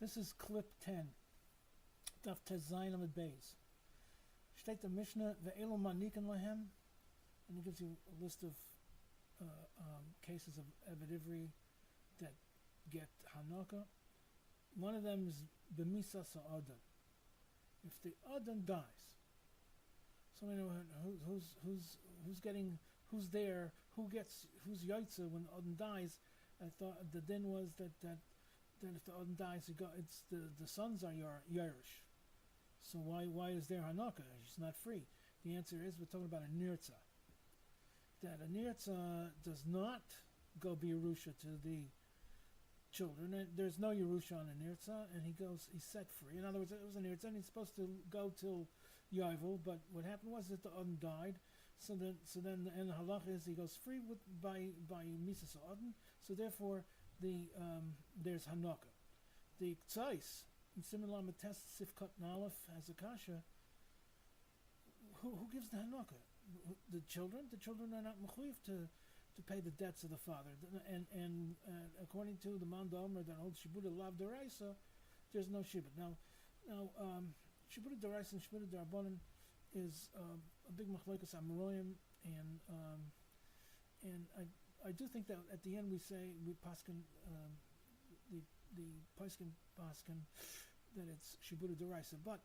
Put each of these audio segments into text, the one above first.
This is clip 10. Daf Tezayin Amid Beis. State the Mishnah ve'elu manikin lahem, and it gives you a list of cases of Ivri that get Hanaka. One of them is misas adon. If the adon dies, so we know who's there, who's yaitza when the adon dies. I thought the din was that if the adon dies, it's the sons are Yerush. So why is there Hanaka? She's not free. The answer is we're talking about a nirtza. That a nirtza does not go be Yerusha to the children. And there's no Yerusha on a nirtza, and he's set free. In other words, it was a nirtza, and he's supposed to go till Yovel, but what happened was that the adon died. So then the halach is he goes free by misas adon. So therefore there's Hanaka. The Kzos in similar test Sifkat Nalef has a kasha. Who gives the Hanaka? The children. The children are not mechuyev to pay the debts of the father. And according to the Man Domer that holds Shibud Lav Deraisa, there's no Shibud. Now Shibud Deraisa and Shibud Derabanan is a big machlokes Amoraim, and I do think that at the end we paskin the paskin that it's Shibud Deraisa, but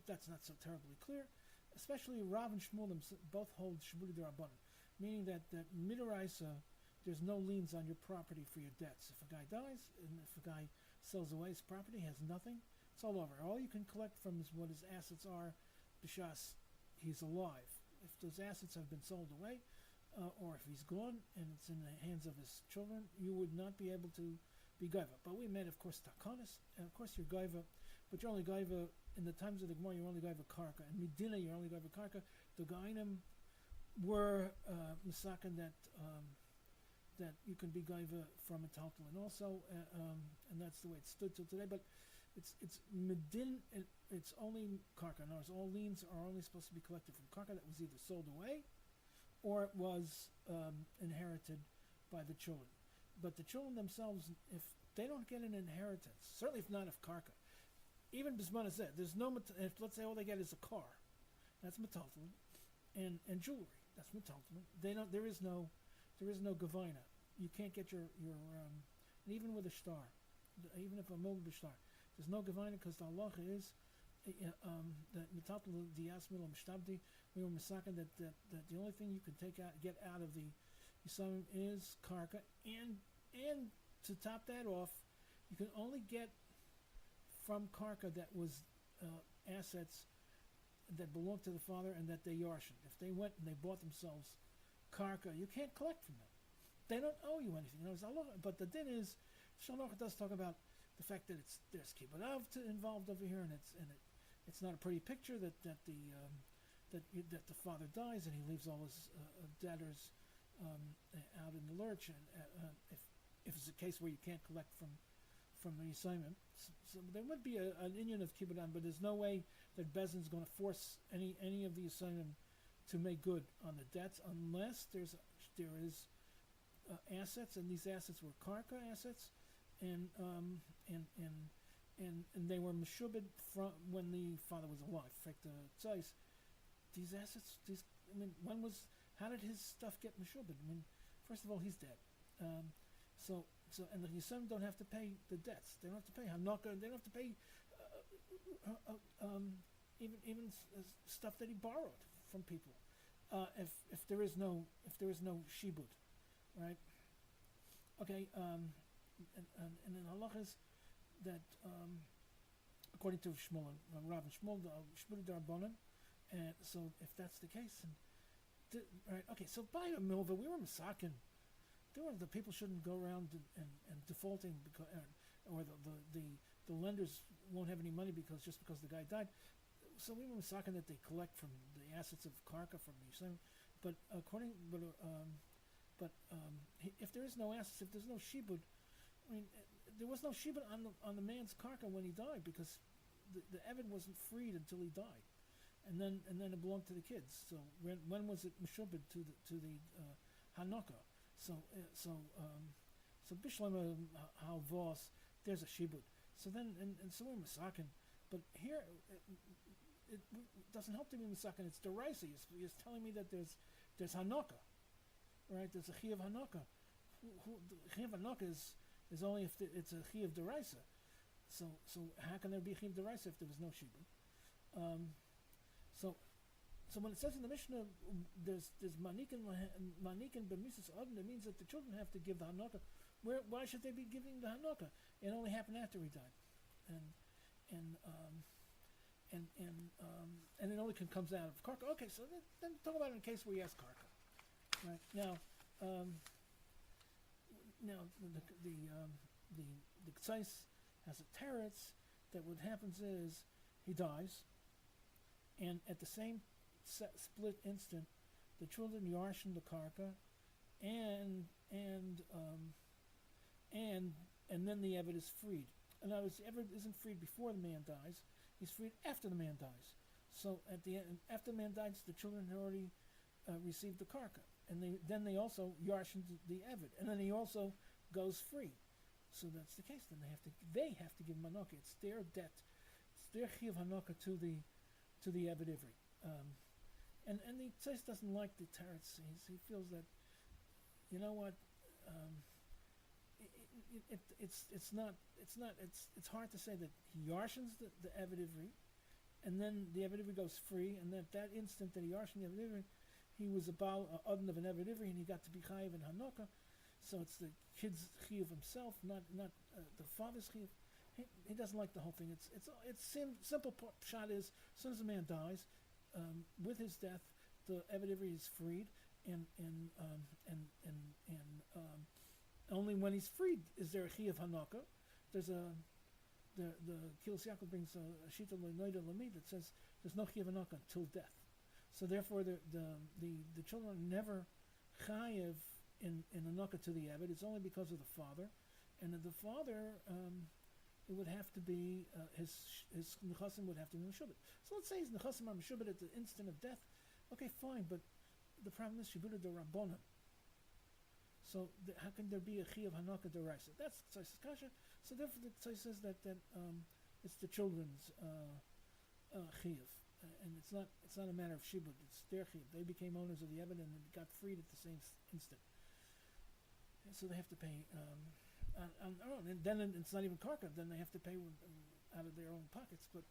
that's not so terribly clear. Especially Rav and Shmuel both hold Shibud Derabanan, meaning that midaraisa there's no liens on your property for your debts. If a guy dies and if a guy sells away his property, has nothing, it's all over. All you can collect from is what his assets are, b'shas he's alive. If those assets have been sold away, or if he's gone and it's in the hands of his children, you would not be able to be gaiva. But we made, of course, takanas, and of course you're gaiva, but you're only gaiva in the times of the Gemara. You're only gaiva karka, and Medina you're only gaiva karka. The Gainim were misaken that you can be gaiva from a taltal, and also, and that's the way it stood till today. But it's Medin. It's only karka. In other words, all liens are only supposed to be collected from karka that was either sold away, or it was inherited by the children. But the children themselves, if they don't get an inheritance, certainly if not of karka, even bisman is that there's no. If let's say all they get is a car, that's metaltalin, and jewelry, that's metaltalin. They don't. There is no gavina. You can't get your and even with a star, even if a mold b'shtar, there's no gavina because the halacha is that metaltalin diasmil Mshubadi. We were misaken that the only thing you can get out of the Yisrael is karka, and to top that off, you can only get from karka that was assets that belonged to the father and that they yarshin. If they went and they bought themselves karka, you can't collect from them. They don't owe you anything. But the din is, Shaloch does talk about the fact that there's kibbutz av involved over here, and it's not a pretty picture that the father dies and he leaves all his debtors out in the lurch, and if it's a case where you can't collect from the assignment, so there would be an inyan of kibbutz, but there's no way that Bezin's going to force any of the assignment to make good on the debts unless there is assets, and these assets were karka assets, and they were Mshubadi from when the father was alive. In fact, Tzais, these assets, how did his stuff get Mshubadi? First of all, he's dead. So and the Yisraelim don't have to pay the debts. They don't have to pay Hanaka. They don't have to pay even stuff that he borrowed from people. If there is no shibud, right? Okay. And then halach is that according to Shmuel and Rav and Shmuel, the Shibud Derabanan, and so if that's the case, right? Okay. So by a milva, we were misakin. The people shouldn't go around and defaulting because, or the lenders won't have any money because the guy died. So we were misaken that they collect from the assets of karka from the Yisrael. But if there is no assets, if there's no shibud, there was no shibud on the man's karka when he died because the Evan wasn't freed until he died, and then it belonged to the kids. So when was it Mshubadi to the Hanaka? So Bishlema how Voss, there's a shibud. So then, and so we're misakin, but here it doesn't help to be misakin. It's deraisa. He's telling me that there's Hanaka, right? There's a chi of Hanaka. The chi of Hanaka is only if it's a chi of deraisa. So how can there be a chi of deraisa if there was no shibud? So when it says in the Mishnah there's manikin b'misas adon, it means that the children have to give the Hanaka. Why should they be giving the Hanaka? It only happened after he died, and it only comes out of karka. Okay, so then talk about it in a case where he has karka. Right now, the Kzos has a teretz that what happens is he dies, and at the same split instant, the children yarshin the karka, and then the Eved is freed. In other words, the Eved isn't freed before the man dies; he's freed after the man dies. So at the end, after the man dies, the children had already received the karka, and then they also yarshin the Eved, and then he also goes free. So that's the case. Then they have to give Hanaka. It's their debt. It's their chi of Hanaka to the Eved Ivri. And the Kzos doesn't like the teretz. He feels that, you know what, it's hard to say that he yarshins the Eved Ivri, and then the Eved Ivri goes free, and that instant that he yarshin the Eved Ivri, he was a adon of an Eved Ivri, and he got to be chayiv in Hanaka. So it's the kid's chi of himself, not the father's chi. He doesn't like the whole thing. It's simple shot is as soon as a man dies, with his death, the Eved Ivri is freed, and only when he's freed is there a chi of Hanaka. There's the kashye-How brings a shita le'noida l'mi that says there's no chi of Hanaka until death. So therefore, the children are never chayiv in Hanaka to the Eved. It's only because of the father, and the father. It would have to be his nechasim would have to be Mshubadi. So let's say his nechasim are Mshubadi at the instant of death. Okay, fine, but the problem is Shibud Rabbanan. So how can there be a chi of Hanaka deraisa? That's Kzos' kasha. So therefore, the Kzos says that it's the children's chiyuv, and it's not a matter of shibud. It's their chiyuv. They became owners of the Eved and got freed at the same instant. And so they have to pay. On their own, and then it's not even karka. Then they have to pay out of their own pockets. But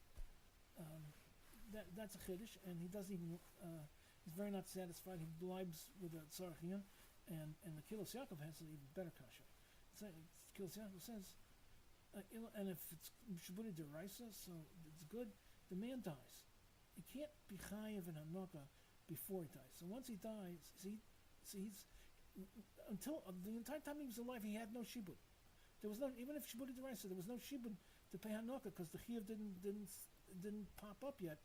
that's a chiddush, and he doesn't even. He's very not satisfied. He blibes with a tzarachian, and the kashye-How has an even better kasha. Kashye-How says, and if it's Mshubadi deraisa, so it's good. The man dies. He can't be chayiv in Hanaka before he dies. So once he dies, he's until the entire time he was alive, he had no shibud. There was no, even if Mshubadi deraisa, there was no shibud to pay Hanaka because the chiyuv didn't pop up yet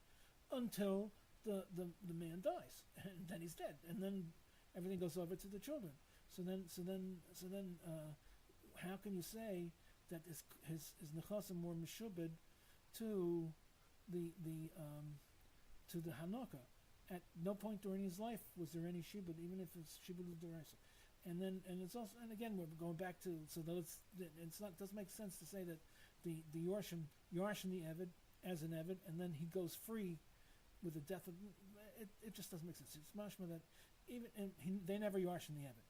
until the man dies, and then he's dead, and then everything goes over to the children. So then, how can you say that his nechasim were Mshubad to the Hanaka? At no point during his life was there any shibud, even if it's shibud deraisa. And it's also, and again we're going back to, so that it's not, doesn't make sense to say that the yarshin the Eved as an Eved, and then he goes free with the death of it just doesn't make sense. It's mashma that they never yarshin the Eved.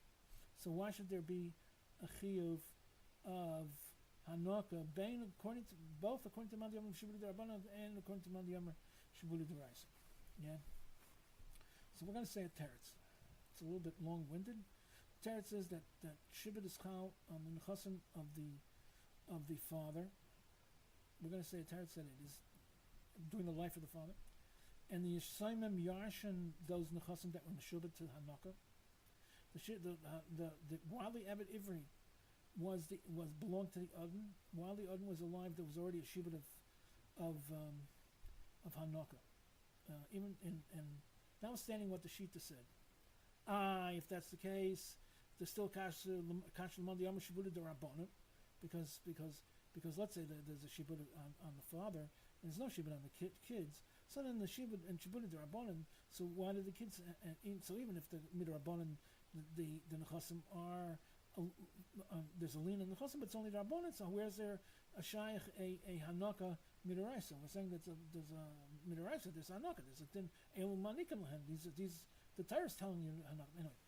So why should there be a chiyuv of Hanaka according to Mandi Yomer Mshubadi D'Rabbanan and according to Mandi Yomer Mshubadi D'Oraisa? Yeah. So we're going to say a teretz. It's a little bit long-winded. Teretz says that shibud is chal on the nechasim of the father. We're going to say a teretz that it is during the life of the father, and the yishayim yarshin those nechasim that were meshubad to Hanaka. While the Eved Ivri belonged to the adon, while the adon was alive, there was already a shibud of Hanaka. Even in notwithstanding what the Shita said. If that's the case, there's still kashye-How Shibud D'Rabbanan, because let's say that there's a shibud on the father and there's no shibud on the kids. So then the shibud and Shibud D'Rabbanan. So why do the kids? So even if the midrabbanan, the nechasim are there's a lien on the chosim, but it's only Rabbanan. So where's there a shaykh, a Hanaka midaraisa? We're saying that there's a midaraisa, there's Hanaka, there's a din elu manikan lahem. These the Torah is telling you Hanaka. Anyway,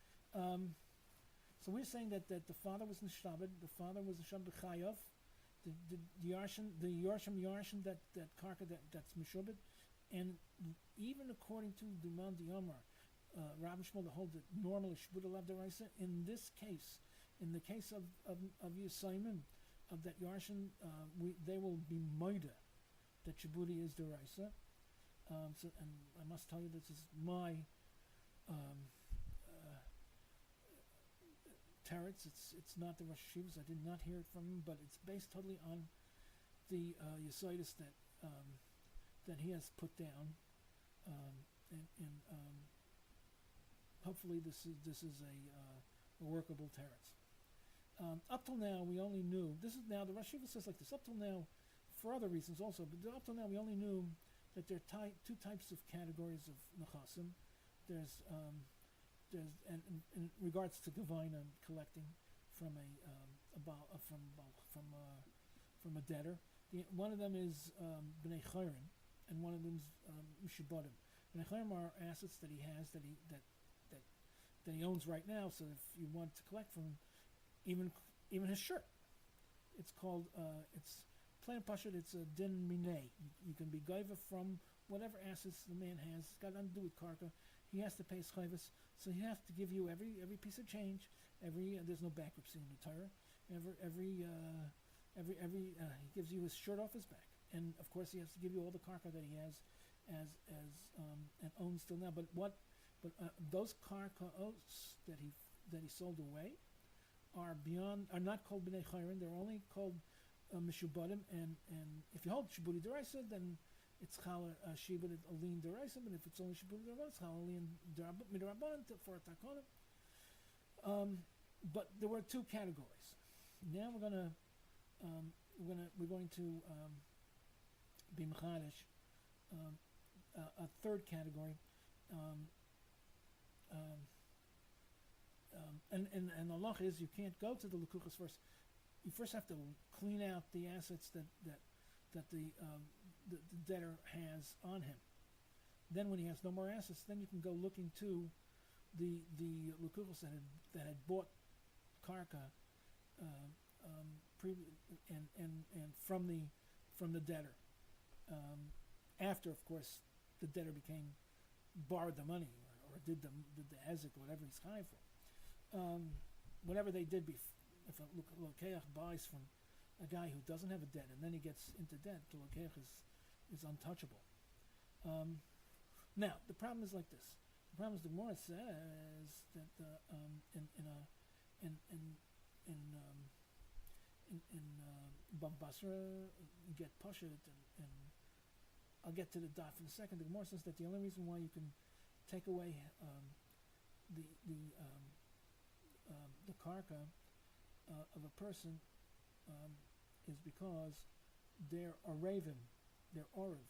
so we're saying that the father was nishtabed, the father was nishtabed b'chayav, the yarshim that karka that's Mshubadi, and even according to the Man Diyamar, Rabbi Shmuel to hold that normally Shibud Alav Deraisa. In this case, in the case of Yisayim, of that Yarshin, they will be Maida that Shibudi is Deraisa. So, and I must tell you, this is my teretz. It's not the Rosh Hashivas. I did not hear it from him, but it's based totally on the Yesodis that he has put down, and hopefully this is a workable teretz. Up till now, we only knew, this is now, the Rosh Hashiva says like this, up till now, for other reasons also, but up till now we only knew that there are two types of categories of nechasim. There's and in regards to Gavina collecting from a debtor, one of them is b'nei chayrin, and one of them is Mshubadi. B'nei chayrin are assets that he has that he owns right now. So if you want to collect from him, even his shirt, it's called it's plain pashut. It's a din minay. You can be gaiva from whatever assets the man has. It's got nothing to do with karka. He has to pay his chayvus, so he has to give you every piece of change. There's no bankruptcy in the Torah. He gives you his shirt off his back, and of course he has to give you all the karka that he has as and owns still now. But those karkaos that he sold away are not called b'nei chayrin. They're only called mishubadim. And if you hold shibudi deraisa, then it's chala shibud alin deraisa. But if it's only shibudi deraisa, it's chala alin midrabanan for a takana. But there were two categories. Now we're going to be mechadish a third category. And the law is you can't go to the lekuchas first. You first have to clean out the assets that the debtor has on him. Then when he has no more assets, then you can go looking to the lekuchas that had bought karka and from the debtor. After, of course, the debtor borrowed the money or did the hezek or whatever he's high for. Whatever they did, if a lokeach buys from a guy who doesn't have a debt and then he gets into debt, the lokeach is untouchable. Now the problem is like this. The problem is the Gemara says that in Bava Basra get pashut, and I'll get to the daf in a second. The Gemara says that the only reason why you can take away the karka of a person is because they're arevim, they're oriv,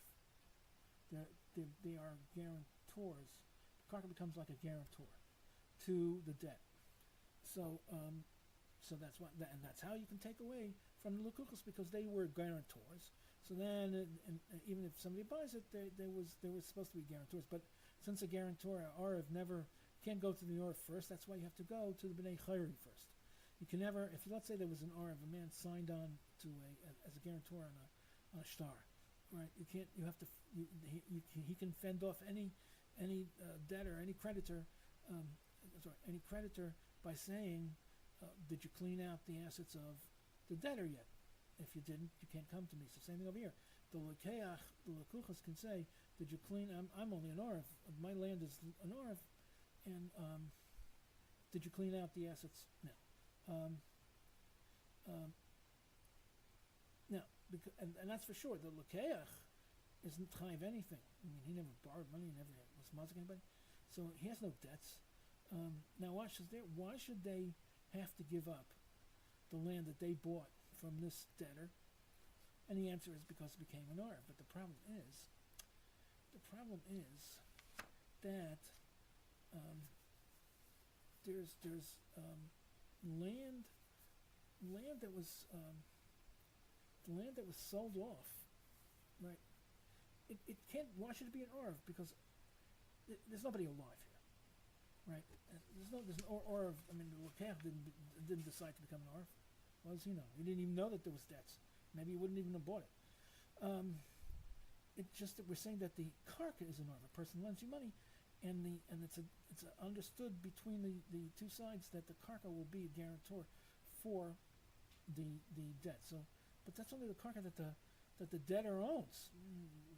they are guarantors. The karka becomes like a guarantor to the debt. So that's what, and that's how you can take away from the lekuchos, because they were guarantors. So then, and even if somebody buys it, they were supposed to be guarantors. But since a guarantor, Arav, can't go to the Arav first, that's why you have to go to the B'nai Chayri first. You can never, if let's say there was an Arav, a man signed on to as a guarantor on a star, right? You can't. You have to. He can fend off any debtor, any creditor, any creditor by saying, did you clean out the assets of the debtor yet? If you didn't, you can't come to me. So same thing over here. The lekuchas can say, did you clean? I'm only an Arav. My land is an Arav, and did you clean out the assets? No. Now, and that's for sure. The lekeach isn't chayiv anything. I mean, he never borrowed money, he never was mazik anybody, so he has no debts. Now, why should they have to give up the land that they bought from this debtor? And the answer is because it became an Arav. But the problem is that there's land that was land that was sold off, right? It can't. Why should it be an arv? Because there's nobody alive here, right? There's no arv. I mean, the Lokach didn't decide to become an arv. What does he know? He didn't even know that there was debts. Maybe he wouldn't even have bought it. It's just that we're saying that the karka is an arv. A person lends you money, and it's understood between the two sides that the karka will be a guarantor for the debt. So, but that's only the karka that the debtor owns.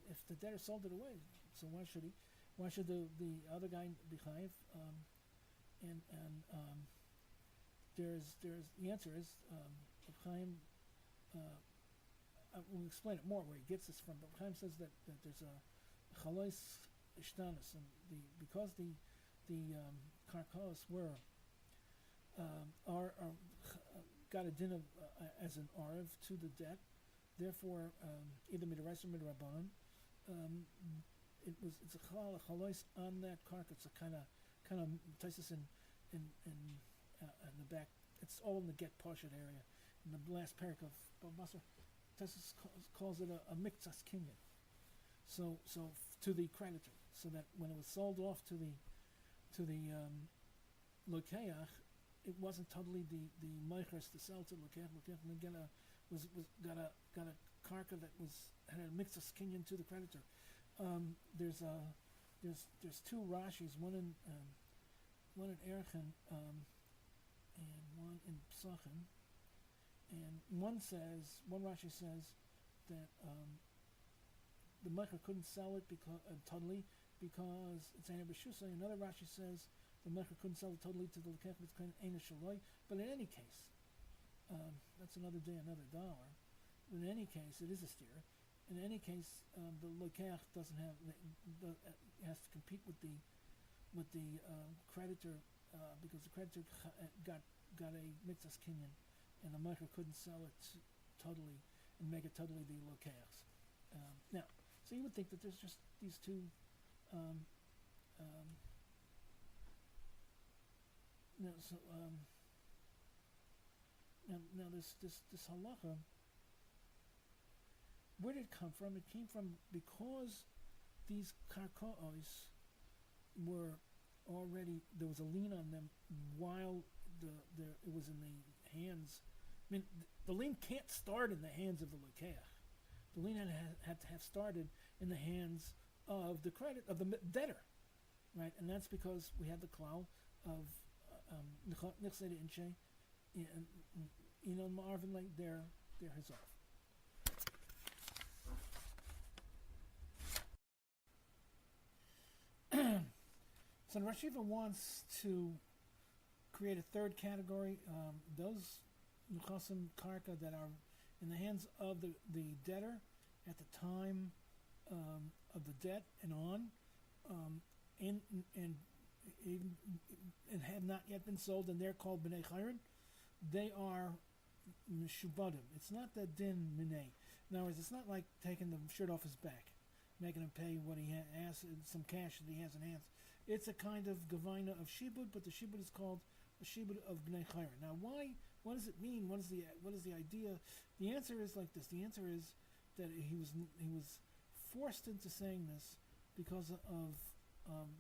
If the debtor sold it away, so why should he? Why should the other guy be chayiv? There's the answer is Chaim. We'll explain it more where he gets this from. But Chaim says that there's a chalois ishtanus, and because the karkos were got a din of as an arv to the debt. Therefore, either midrash or midrabanan, it's a chalois on that karka. It's a kind of places in the back. It's all in the get poshet area. In the last parak of Basar, Tosfos calls it a misas kinyan. So to the creditor, so that when it was sold off to the lokeach, it wasn't totally the meichers to sell to lokeach. Lokeach got a karka that had a misas kinyan to the creditor. There's two Rashis, one in Erchin and one in Psachim, and one Rashi says that the meicher couldn't sell it totally because it's Ein B'Shusa. Another Rashi says the meicher couldn't sell it totally to the lekech because it's Ein Shaloi. But in any case, that's another day, another dollar. In any case, it is a steer. In any case, the lekech doesn't have has to compete with the creditor because the creditor got a mitzvahs kinyan, and the meicher couldn't sell it totally and make it totally the lokechs. Now, so you would think that there's just these two. Now this halacha. Where did it come from? It came from because these karkaos were already, there was a lien on them while it was in the hands. I mean, the lien can't start in the hands of the lokeach. The lien had to have started in the hands of the debtor, right? And that's because we had the klal of nichsei inche, and Marvin like they're his off. So the Rosh Yeshiva wants to create a third category. Those nechasim karka that are in the hands of the debtor at the time of the debt and on, and have not yet been sold, and they're called b'nei chayrin. They are Mshubadim. It's not the din minei. In other words, it's not like taking the shirt off his back, making him pay what he has, some cash that he has in hands. It's a kind of gavina of shibud, but the shibud is called a shibud of bnei chayrin. Now, why? What does it mean? What is the idea? The answer is like this. The answer is that he was forced into saying this because of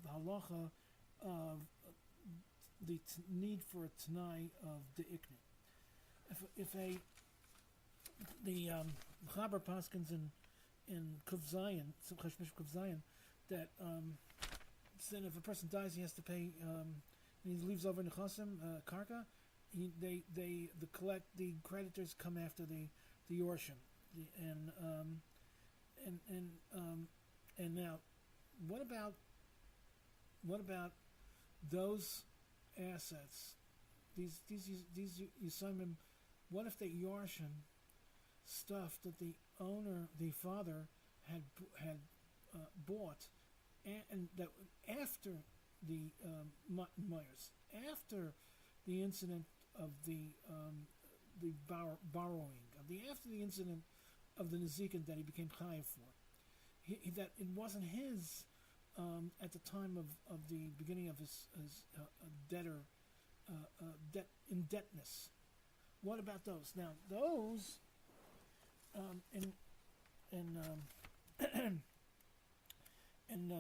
the halacha of the need for a tanai of the ikni. If the Chaber Paskins in Kzos, some Cheshmish Kzos, that said if a person dies, he has to pay. And he leaves over nechasim karka. The creditors come after the yorshim, and now, what about those assets? These yisomim. What if the yorshim stuff that the owner, the father, had bought, and that after the Myers, after the incident of the borrowing, after the incident of the nezikin that he became chayiv for, that it wasn't his at the time of the beginning of his debtor indebtedness. What about those? Now those in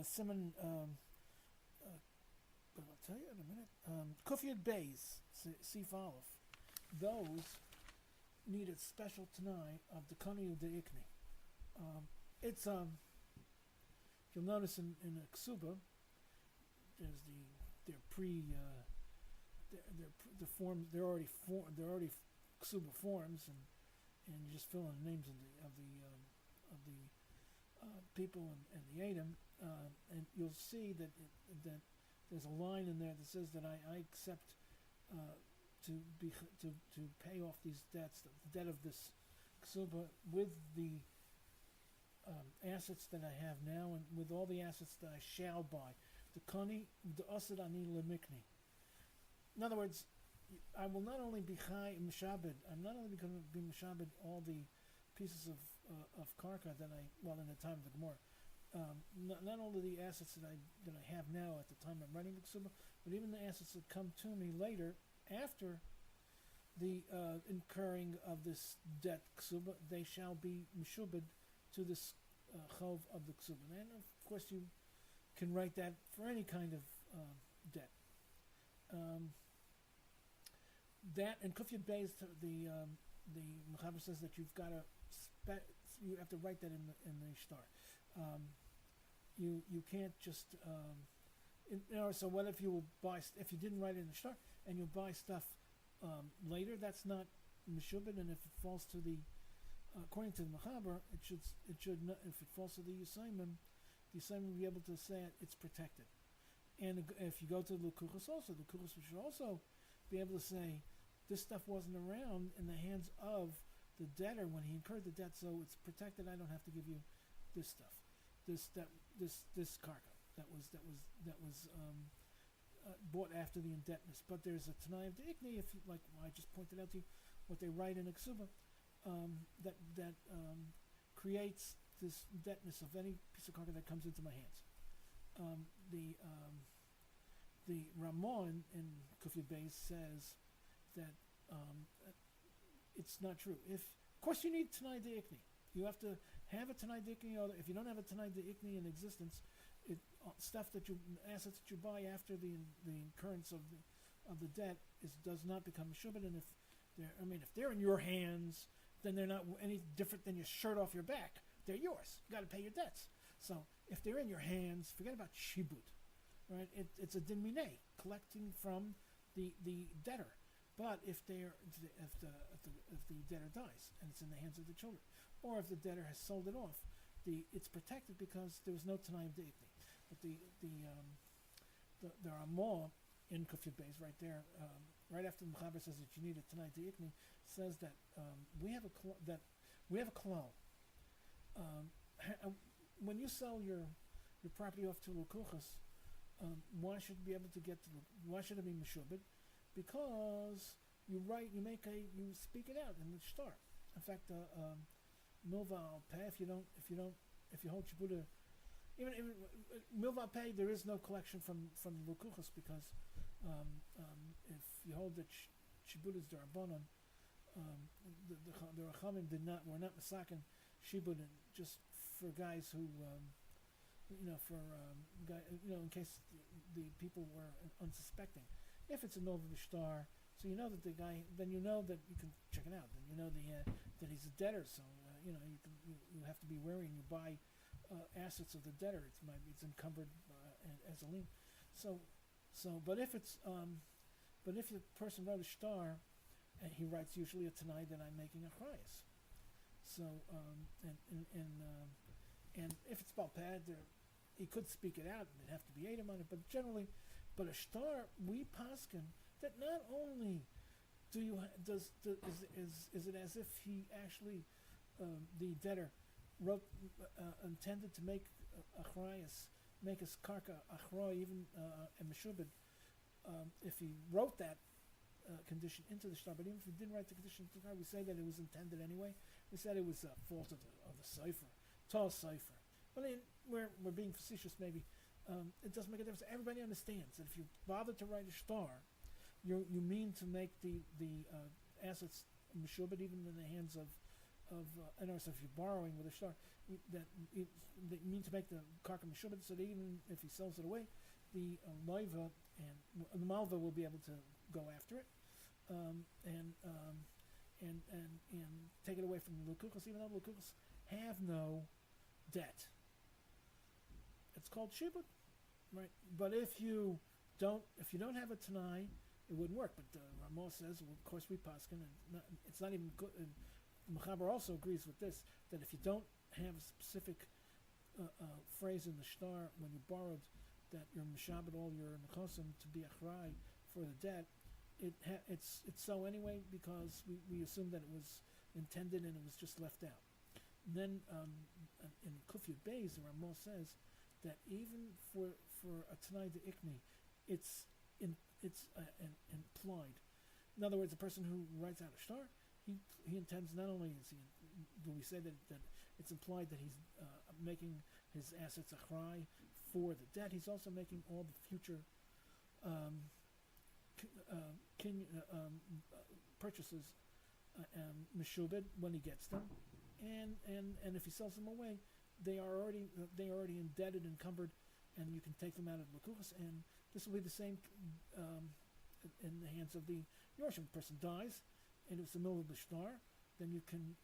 Simon. But I'll tell you in a minute. Kufyad Bays, Sif Aleph. Those needed special Tanai of the Kani de Ikni. It's you'll notice in a Ksuba, there's they're pre the form they're already Ksuba forms, and you just fill in the names of the people and the Adam, and you'll see that there's a line in there that says that I accept to pay off these debts, the debt of this ksuba, with the assets that I have now, and with all the assets that I shall buy. The kani, the asad ani lemikni. In other words, I will not only be chai Mshubadi, I'm not only going to be Mshubadi all the pieces of karka that in the time of the Gemara. Not only the assets that I have now at the time I'm writing the ksuba, but even the assets that come to me later after the incurring of this debt ksuba, they shall be Mshubadi to this chov of the ksuba. And of course you can write that for any kind of debt. That and Kufyad Beis, the Mechaber says that you've got to you have to write that in the shtar. You can't just so what if you will buy if you didn't write it in the shtar and you buy stuff later, that's not Mshubad, and if it falls to the according to the Mechaber, it should not, if it falls to the Yisayim will be able to say it's protected. And if you go to the Lukuchas also, the Lukuchas should also be able to say this stuff wasn't around in the hands of the debtor when he incurred the debt, so it's protected. I don't have to give you this stuff, this karka that was bought after the indebtedness. But there's a Tanai of the Ikni, if you, like I just pointed out to you, what they write in a ksuba, that creates this indebtedness of any piece of karka that comes into my hands. The Ramon in Kufyad Beis says that it's not true. Of course you need Tanai de Ikni. You have to have a Tanai de Ikni, or if you don't have a Tanai de Ikni in existence, assets that you buy after the incurrence of the debt does not become Mshubad. And if they're in your hands, then they're not any different than your shirt off your back. They're yours. You got to pay your debts. So if they're in your hands, forget about shibud, right? It's a din mineh, collecting from the debtor. But if the debtor dies and it's in the hands of the children, or if the debtor has sold it off, it's protected because there was no Tanai of Deikni. But the Ramah in Kufyad Beis right there, right after the Mechaber says that you need a Tanai de Ikni, says that we have a klal. When you sell your property off to Lukuchas, why should it be Meshubad? Because you speak it out in the shtar. In fact, milva al peh, if you hold shibuda, even milva al peh, there is no collection from Lukuchas, because if you hold that shibuda is derabanan, the Rachamim were not masakin shibuda just for guys who in case the people were unsuspecting. If it's a Nova Shtar, so you know that the guy, then you know that you can check it out. Then you know that he's a debtor. So you have to be wary, and you buy assets of the debtor. It's encumbered as a lien. But if the person wrote a shtar, and he writes usually a tanai that I'm making a chayas. So and if it's balpad, he could speak it out, and it'd have to be Adam on it. But generally. But a shtar, we paskin that not only is it as if he actually the debtor intended to make achrayas, make his karka achroy, even a meshubad, if he wrote that condition into the shtar. But even if he didn't write the condition into the shtar, we say that it was intended anyway. We said it was a fault of the cipher, tall cipher. But we're being facetious maybe. It doesn't make a difference. Everybody understands that if you bother to write a shtar, you mean to make the assets Mshubadi even in the hands of and also if you're borrowing with a shtar, that you mean to make the karka Mshubadi, so that even if he sells it away, the loiva and the malva will be able to go after it, and take it away from the lukuchos, even though the lukuchos have no debt. It's called shibud, right? But if you don't have a tanai, it wouldn't work. But Ramah says, well, of course we paskin, and it's not even good. And Mechaber also agrees with this, that if you don't have a specific phrase in the shtar when you borrowed that you're mishabed all your nechosim to be achrai for the debt, it's so anyway, because we assume that it was intended and it was just left out. And then in Kufyat Beis, the Ramah says that even for a Tanai de Ikni, it's implied. In other words, a person who writes out a shtar, he intends, not only do we say that it's implied that he's making his assets achrai for the debt, he's also making all the future purchases meshubed when he gets them, and if he sells them away, they are already indebted, encumbered, and you can take them out of lukuchos, and this will be the same in the hands of the Yorshim. The person dies, and it's the middle of the shtar, then you can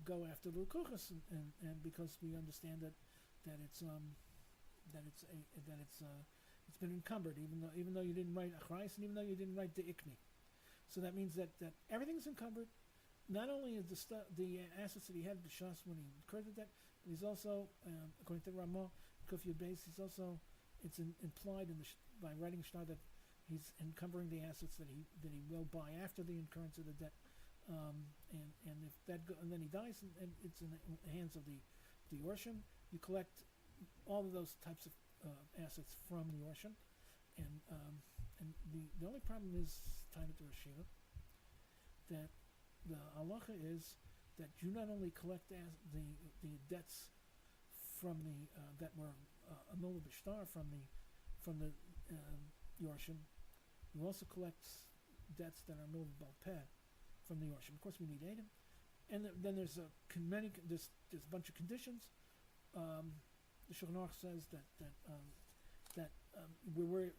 go after the lukuchos, and because we understand that it's been encumbered, even though you didn't write achrais, and even though you didn't write the ikni. So that means that everything's encumbered. Not only is the assets that he had b'shas when he incurred the debt, but he's also, according to Ramah, Kufyat Beis, it's implied by writing shtar that he's encumbering the assets that he will buy after the incurrence of the debt, and if and then he dies, and it's in the hands of the Yorshim. You collect all of those types of assets from the Yorshim, and the only problem is tied to Rashiva, that the halacha is that you not only collect the debts from the that were anul b'shtar from the Yorshim, you also collect debts that are anul b'alpeh from the Yorshim. Of course, we need Adam, and then there's a bunch of conditions. The Shulchan Aruch says that we're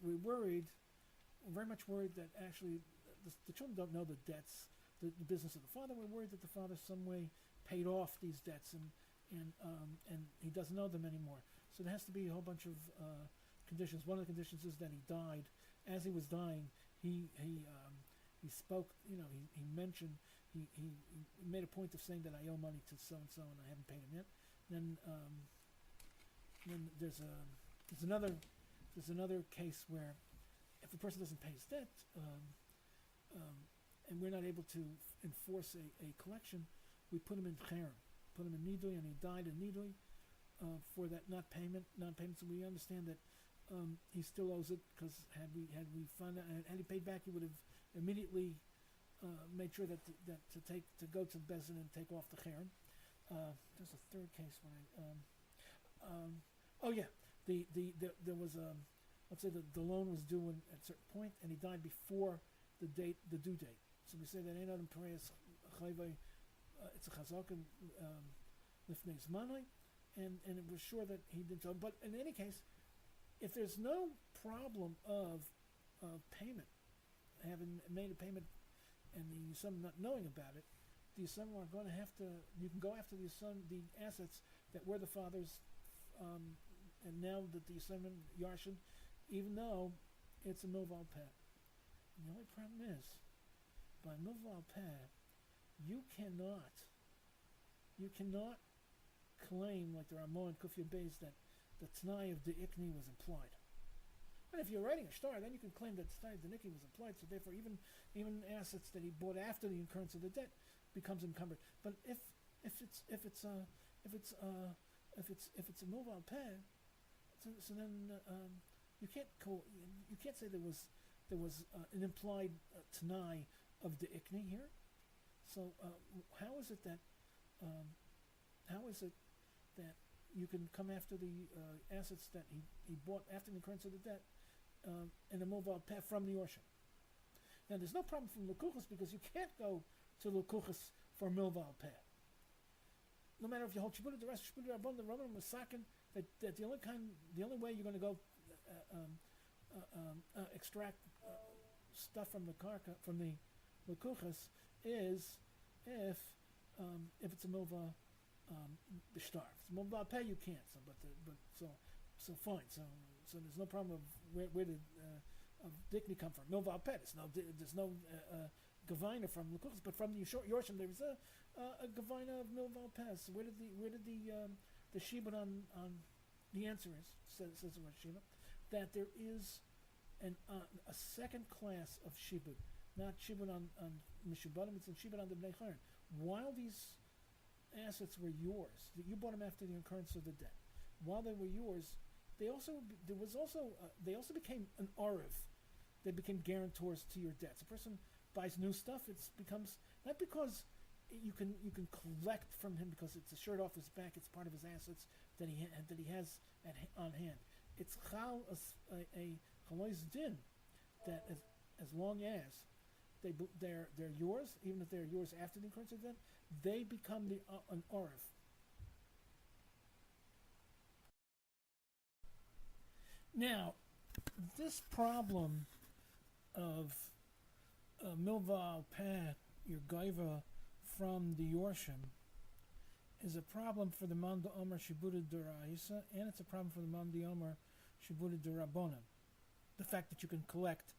very much worried that actually the children don't know the debts, the business of the father. We're worried that the father some way paid off these debts, and he doesn't know them anymore. So there has to be a whole bunch of conditions. One of the conditions is that he died. As he was dying, he spoke. He mentioned, he made a point of saying that I owe money to so and so and I haven't paid him yet. Then there's another case where if the person doesn't pay his debt, and we're not able to enforce a collection, we put him in cherem, put him in nidui, and he died in nidui for that non-payment. So we understand that he still owes it, because had we found out, had he paid back, he would have immediately made sure that to go to Bezin and take off the cherem. There's a third case when there was let's say the loan was due at a certain point, and he died before the due date. So we say that ein adam pareis chayvei, it's a chazak and lifnei zmanai, and it was sure that he didn't. But in any case, if there's no problem of payment, having made a payment, and the son not knowing about it, the son are going to have to. You can go after the son the assets that were the father's, and now that the son Yarshin, even though it's a milval peh. The only problem is, by milval peh, you cannot claim, like the Ramah and Kufya Beis, that the Tanai of the Ikni was implied. But if you're writing a shtar, then you can claim that the Tanai of the Ikni was implied. So therefore, even assets that he bought after the incurrence of the debt becomes encumbered. But if it's a milval peh, so then you can't say there was an implied Tanai of the Ikni here. So how is it that you can come after the assets that he bought after the occurrence of the debt in a milval peh from the Yorshim. Now, there's no problem from Lukuchas because you can't go to Lukuchas for milval peh. No matter if you hold Shibud the rest Shibud Rabban, the Rabban Masakin, that the only way you're going to go extract stuff from the karka, from the Lukuchas, is if it's a milva b'shtar. If it's a milva peh, you can't. So fine. So there's no problem of where did of dikni come from. Milva peh. There's no gavina from Lukuchas, but from the Yorshim there is a gavina of milva peh. So where did the shibud on the answer is says the word shiva that there is a second class of shibud, not shibud on Mshubadi, it's in shibud on the bnei chayrin. While these assets were yours, that you bought them after the occurrence of the debt, while they were yours, they also became an arav. They became guarantors to your debts. A person buys new stuff, it becomes not because you can collect from him because it's a shirt off his back, it's part of his assets that he has on hand. It's chal a chalois din that as long as they're yours, even if they're yours after the occurrence of the debt, they become an arav. Now, this problem of milva peh, your gaiva from the Yorshim, is a problem for the man d'omer shibuda d'oraisa, and it's a problem for the man d'omer shibuda d'rabbanan. The fact that you can collect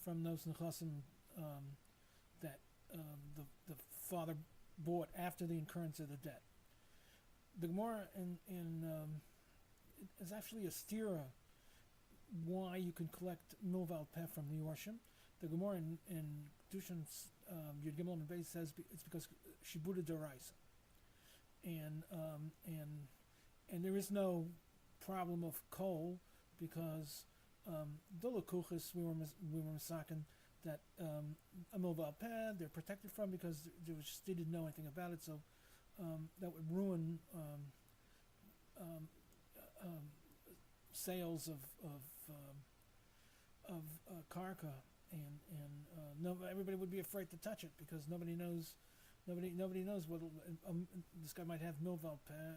from those nechasim that the father bought after the incurrence of the debt. The Gemara is actually a stira why you can collect milval peh from the Yorshim. The Gemara in Kedushin's Yud Gimel and Beis says it's because shibuda d'oraisa. And there is no problem of kol because the Lukuchas we were misaken that a milval peh they're protected from because they didn't know anything about it, so that would ruin sales of karka, and no, everybody would be afraid to touch it because nobody knows what this guy might have milval peh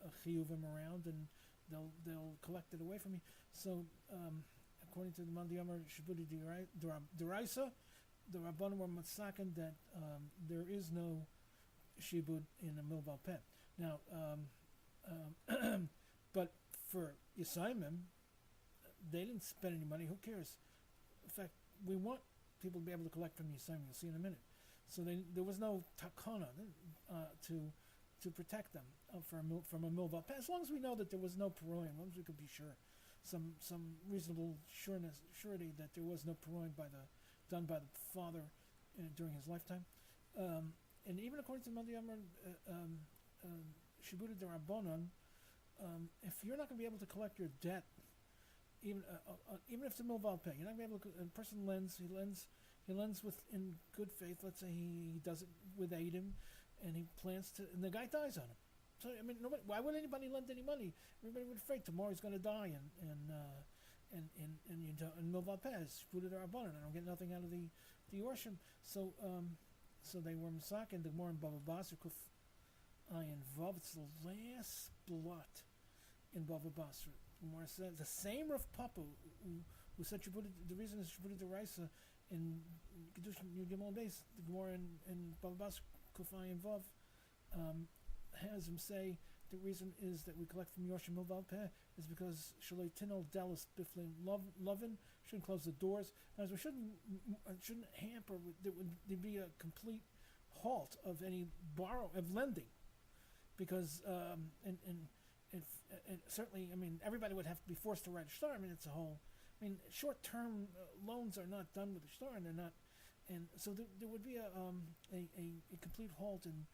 a chiyuvim around, and they'll collect it away from me. So according to the Mandiyamar Shibudi Deraisa, the Rabbanim were matzaken that there is no shibud in a milval peh. Now, but for Yisayimim, they didn't spend any money. Who cares? In fact, we want people to be able to collect from Yisayimim. You'll see in a minute. So there was no takana to protect them from a milval peh. As long as we know that there was no peroim, as long as we could be sure, some reasonable surety that there was no peroim done by the father during his lifetime. And even according to Mandiyamar Shibuda D'Rabbanan, if you're not going to be able to collect your debt, even if it's a milval peh, you're not going to be able to. A person lends with in good faith. Let's say he does it with Adam, and he plans to, and the guy dies on him. So I mean, why would anybody lend any money? Everybody would be afraid tomorrow he's going to die, and milval peh is Shibuda D'Rabbanan. I don't get nothing out of the Yorshim. So they were misaken. The more in Bava Basra Kuf Ayin Vav. It's the last blot in Bava Basra. More says the same Rav Papa who said the reason is Shibuda D'Oraisa in Kedushin Yud Gimel Beis. The Gemara in Bava Basra Kuf Ayin Vav has him say the reason is that we collect from Yorshim milval peh is because Shalei Tinel Dallas Biflin Lovin shouldn't close the doors. As we shouldn't hamper. There'd be a complete halt of any lending, because and certainly, I mean, everybody would have to be forced to write a shtar. I mean, it's a whole. I mean, short-term loans are not done with a shtar, and they're not. And so there would be a complete halt in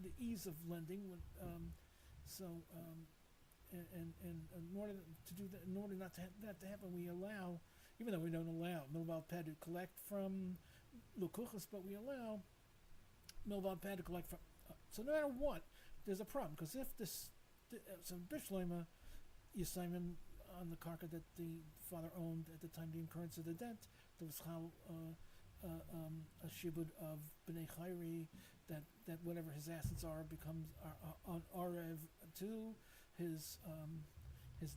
the ease of lending. In order to do that, in order not to have that to happen, we allow, even though we don't allow milval peh to collect from lukuchas, but we allow milval peh to collect from So no matter what, there's a problem, because if this, so Bishloima, Yisayim on the karka that the father owned at the time of the incurrence of the debt, there was a shibud of b'nei chayri, that whatever his assets are becomes on arev to his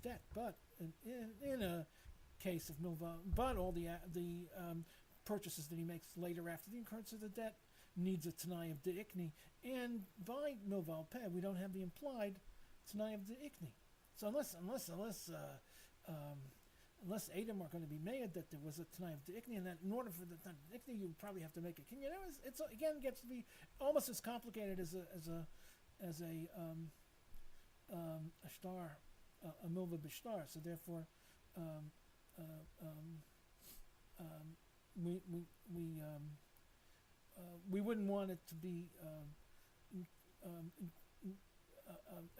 debt. But in a case of milva, but all the purchases that he makes later after the incurrence of the debt needs a tanai of the ikni, and by milva peh we don't have the implied tanai of the ikni. So unless Adam are going to be made that there was a tanai of the ikni, and that in order for the tanai of the ikni you would probably have to make a kinyan. It's again gets to be almost as complicated as a shtar, a milva b'shtar. So therefore, we wouldn't want it to be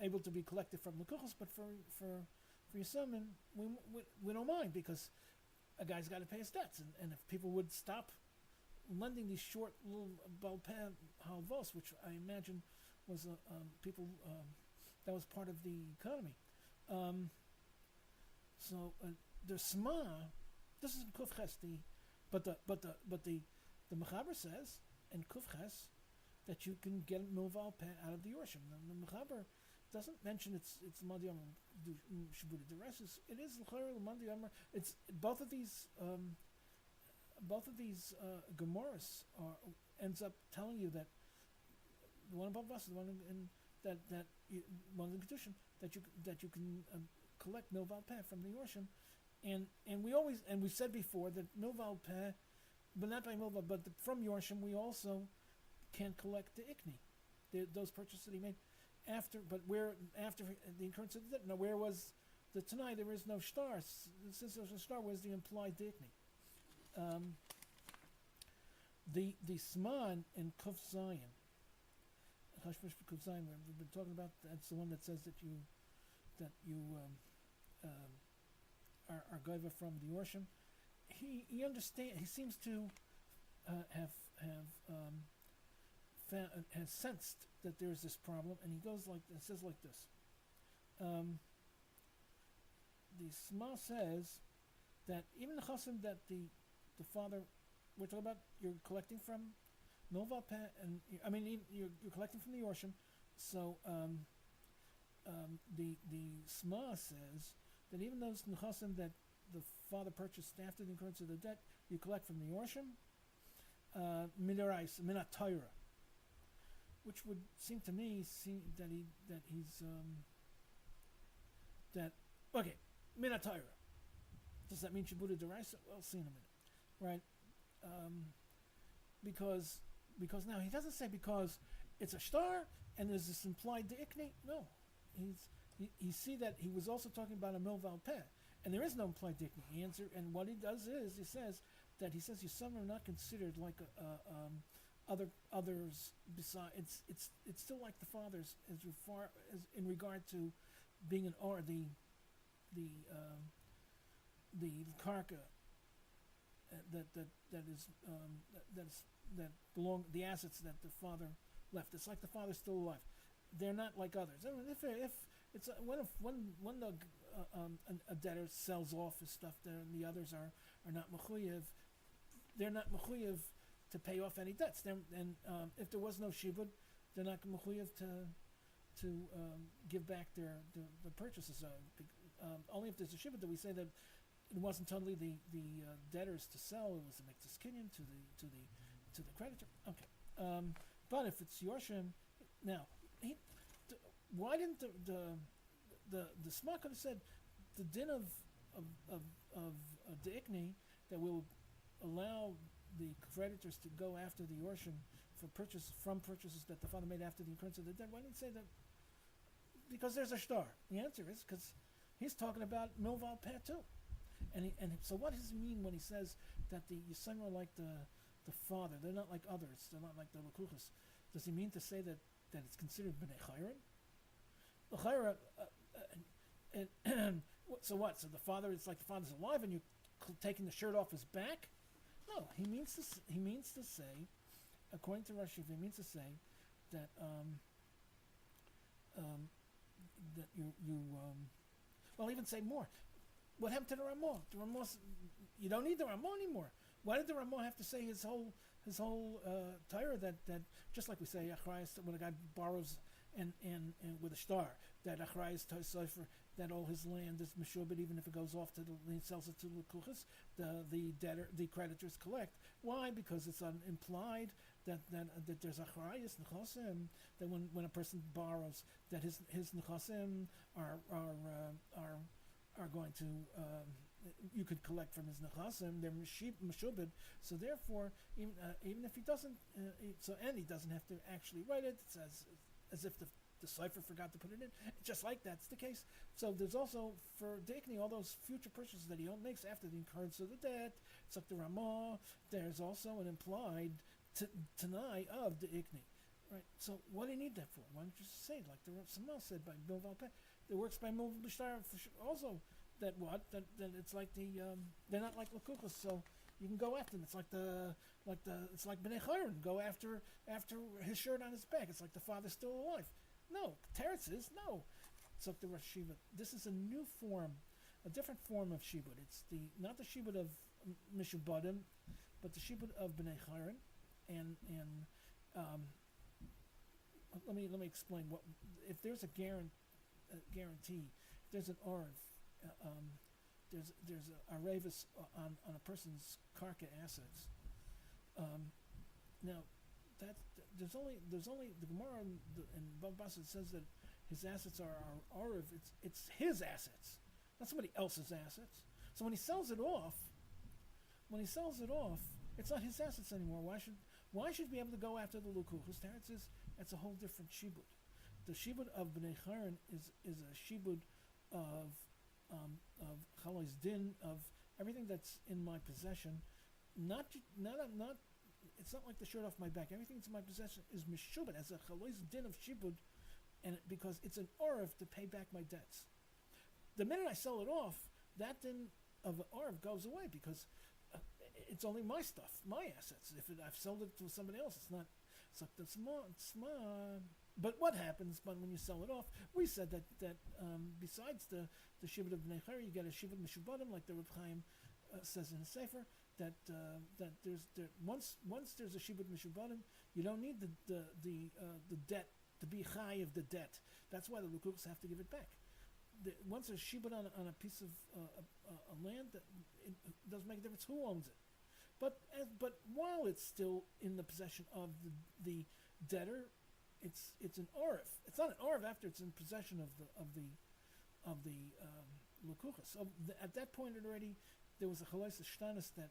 able to be collected from Lekuchos, but for Yisrael, we don't mind, because a guy's got to pay his debts, and if people would stop lending these short little balpeh halvos, which I imagine was people that was part of the economy. So the Sma, this is Kuf Ches, but the Mechaber says in Kuf Ches that you can get milval peh out of the Yorshim. The Mechaber doesn't mention it's Mandi Amar Mshubadi. The rest is it is Mandi Amar. It's both of these Gemaras ends up telling you that the one above us, the one in that one in the Kedushin, that you can collect milval peh from the Yorshim, and we said before that milval peh, but not by milval, but from Yorshim we also can collect the ikni, those purchases that he made after. But where after the incurrence of the debt? Now where was the Tanai? There is no star. Since there was a star, where's the implied ikni? The Sman in Kuf Zion, Hashmish Kuf Zion, we've been talking about. That's the one that says that you are goiva from the Yorshim. He understands. He seems to have has sensed that there's this problem, and he goes like it says like this. The Sma says that even the chasim that the father, we're talking about, you're collecting from milval peh, and you're collecting from the Yorshim. So the Sma says that even those nechasim that the father purchased after the incurrence of the debt, you collect from the Yorshim, minarais, minat Torah, which would seem to me okay, minat Torah. Does that mean Shabbat deraisa? We'll see in a minute, right? Because now he doesn't say because it's a star and there's this implied deikni. No, you see that he was also talking about a milval peh, and there is no implied deikni. He answered, and what he does is he says you some are not considered like others besides. It's still like the fathers as far as in regard to being an or the karka that belong, the assets that the father left. It's like the father's still alive. They're not like others. I mean, if it's when a debtor sells off his stuff there and the others are not mechuyev, they're not mechuyev to pay off any debts. And if there was no shibud, they're not mechuyev to give back the purchases. Only if there's a shibud that we say that it wasn't totally the debtors to sell; it was a mixed kinyan to the creditor. Okay, but if it's Yorshim, now why didn't the Sma could have said the din of the ikni that will allow the creditors to go after the Yorshim for purchases that the father made after the incurrence of the debt? Why didn't he say that? Because there's a star. The answer is because he's talking about milval peh too. And so what does he mean when he says that the Yisrael are like the father? They're not like others. They're not like the Lekuchos. Does he mean to say that it's considered b'nei chayrin? The chayra, so what? So the father, it's like the father's alive, and you're taking the shirt off his back? No, he means to say, according to Rashi, he means to say that that well, even say more. What happened to the Ramah? The Ramah, you don't need the Ramah anymore. Why did the Ramah have to say his whole Torah that just like we say achrayus when a guy borrows and with a star that achrayus toisofer that all his land is Mshubadi even if it goes off to he sells it to the kuchas, the creditors collect. Why? Because it's implied that there's achrayus nechasim, that when a person borrows that his nechasim are going to you could collect from his nechasim. They're mshubad. So therefore, even if he doesn't, he doesn't have to actually write it. It's as if the cipher forgot to put it in. Just like that's the case. So there's also for Dekni all those future purchases that he makes after the incurrence of the debt. It's like the Ramah. There's also an implied Tanai of the Ikni. Right. So what do you need that for? Why don't you just say like someone else said by Bill Valpeh? It works by Mov B'Shtar also. That it's like they're not like Lakuchas, so you can go after them. It's like it's like Bnei Chayron, go after his shirt on his back. It's like the father's still alive. No, Teretz is no. It's like the Rosh Shiva. This is a new form, a different form of Shibud. It's not the Shibud of Mishubadim, but the Shibud of Bnei Chayron. And let me explain what if there's a guarantee. If there's an Orv. There's a revis on a person's karka assets. Now, that there's only the Gemara in Bava Basra says that his assets are Orv. It's his assets, not somebody else's assets. So when he sells it off, it's not his assets anymore. Why should we be able to go after the lukuchas? That's a whole different shibud. The shibud of Bnei Chayron is a shibud of chalois din, of everything that's in my possession. Not. It's not like the shirt off my back. Everything that's in my possession is mishubad as a chalois din of shibud, and because it's an orv to pay back my debts. The minute I sell it off, that din of an orv goes away because it's only my stuff, my assets. If I've sold it to somebody else, it's not. It's like the small. But what happens when you sell it off? We said that besides the shibud of Bnei Chayron, you get a shibud mishubadim, like the Reb Chaim says in his sefer. That once there's a shibud mishubadim, you don't need the debt to be high of the debt. That's why the lukuchas have to give it back. Once there's shibud on a piece of a land, it doesn't make a difference who owns it. But while it's still in the possession of the debtor, it's an orif. It's not an orif after it's in possession of the lukuchas. So at that point already, there was a chalais shtanis that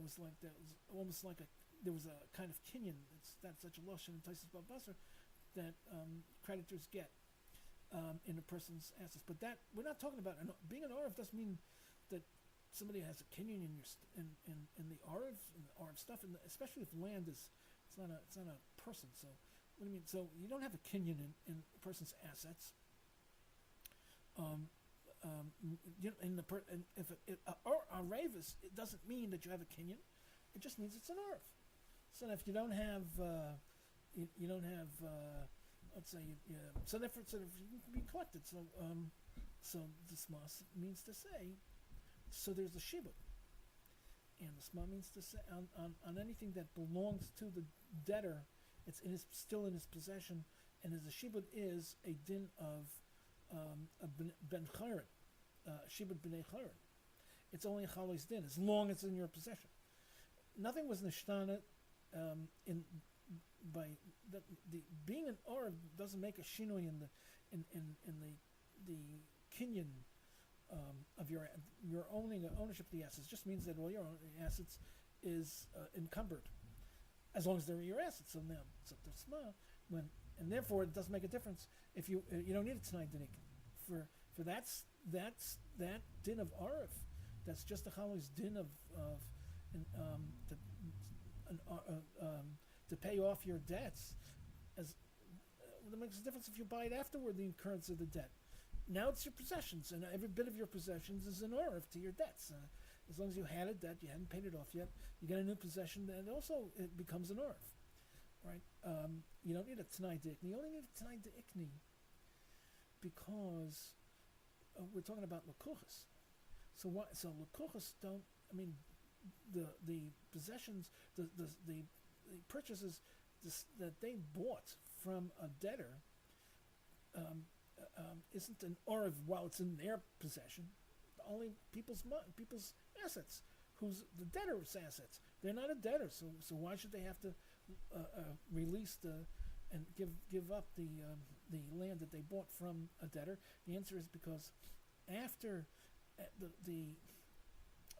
was almost like there was a kind of kinyan. That's such a lashon in Taisus Bava Basra that creditors get in a person's assets. But that we're not talking about. Being an orif doesn't mean that somebody has a kinyan in the orif stuff, and especially if land is. It's not a person. So what do you mean? So you don't have a kinyan in a person's assets. If a ravis, it doesn't mean that you have a kinyan. It just means it's an orf. So if you don't have, let's say, so therefore you can be collected. So this mas means to say, so there's a shibud. And the sma means to say on anything that belongs to the debtor, it's still in his possession, and as a shibud is a din of ben chayron, shibud b'nei chayron. It's only a chalois din as long as it's in your possession. Nothing was nishtana by the being an or doesn't make a shinoi in the kinyan. Of your ownership of the assets just means that all your assets is encumbered, as long as they're your assets. So now it's up to Sma and therefore it doesn't make a difference if you don't need a Tanai Dinik for that din of Arif. That's just a Chalais din to pay off your debts. As it makes a difference if you buy it afterward, the incurrence of the debt. Now it's your possessions, and every bit of your possessions is an orif to your debts. As long as you had a debt, you hadn't paid it off yet, you get a new possession, and also it becomes an orif. right? You don't need a T'nai D'ikni. You only need a T'nai D'ikni because we're talking about L'kuchas. So what? So L'kuchas don't. I mean, the possessions, the purchases that they bought from a debtor isn't an Orav while it's in their possession. Only people's assets, who's the debtor's assets. They're not a debtor, so why should they have to release and give up the land that they bought from a debtor? The answer is because after the